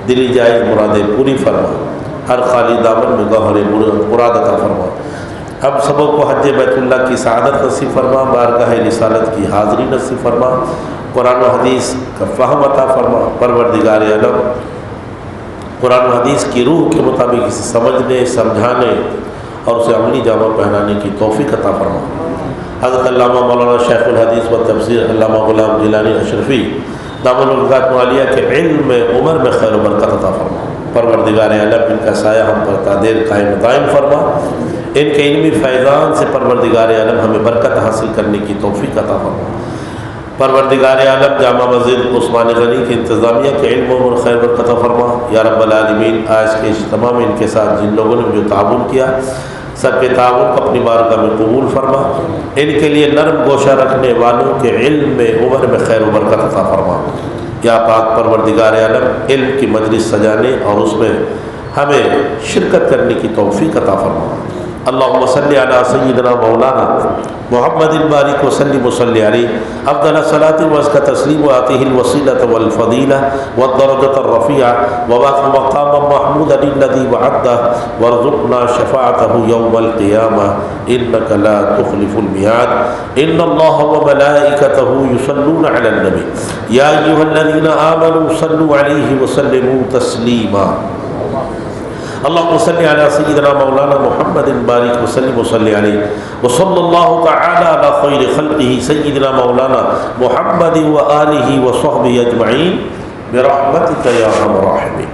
دلی جائز مرادیں پوری فرما، ہر خالی دامن میں گوہر مراد عطا فرما۔ ہم سبوں کو حج بیت اللہ کی سعادت نصیب فرما، بارگاہ رسالت کی حاضری نصیب فرما، قرآن و حدیث کا فہم عطا فرما۔ پروردگار عالم قرآن و حدیث کی روح کے مطابق اسے سمجھنے، سمجھانے اور اسے عملی جامہ پہنانے کی توفیق عطا فرما۔ حضرت علامہ مولانا شیخ الحدیث و تفسیر علامہ غلام جیلانی اشرفی دامن الغات عالیہ کے علم میں عمر میں خیر و برکت عطا فرما۔ پروردگار عالم ان کا سایہ ہم پر تا دیر قائم دائم فرما۔ ان کے علمی فیضان سے پروردگار عالم ہمیں برکت حاصل کرنے کی توفیق عطا فرما۔ پروردگار عالم جامع مسجد عثمان غنی کی انتظامیہ کے علم و خیر برکت عطا فرما۔ یا رب العالمین، آج کے اجتماع میں ان کے ساتھ جن لوگوں نے جو تعاون کیا سب کے تعاون کو اپنی بارگاہ میں قبول فرما۔ ان کے لیے نرم گوشہ رکھنے والوں کے علم میں عمر میں خیر و برکت عطا فرما۔ یا پاک پروردگار عالم علم کی مجلس سجانے اور اس میں ہمیں شرکت کرنے کی توفیق عطا فرما۔ اللہم صلی علی سیدنا مولانا محمد بارک وسلم وصلی علیہ افضل صلاة وازکى تسلیم وآتہ الوسیلة والفضیلہ والدرجة الرفیعہ وبعث مقاما محمودا الذی وعدہ وارزقنا شفاعته یوم القیامہ انک لا تخلف الميعاد ان اللہ وملائکته یصلون علی النبی یا ایھا الذین آمنوا صلوا علیہ وسلموا تسلیما۔ اللهم صل على سيدنا مولانا محمد بارك وسلم وصلي عليه وصلى الله تعالى على خير خلقه سيدنا مولانا محمد وآله وصحبه أجمعين برحمتك يا أرحم الراحمين۔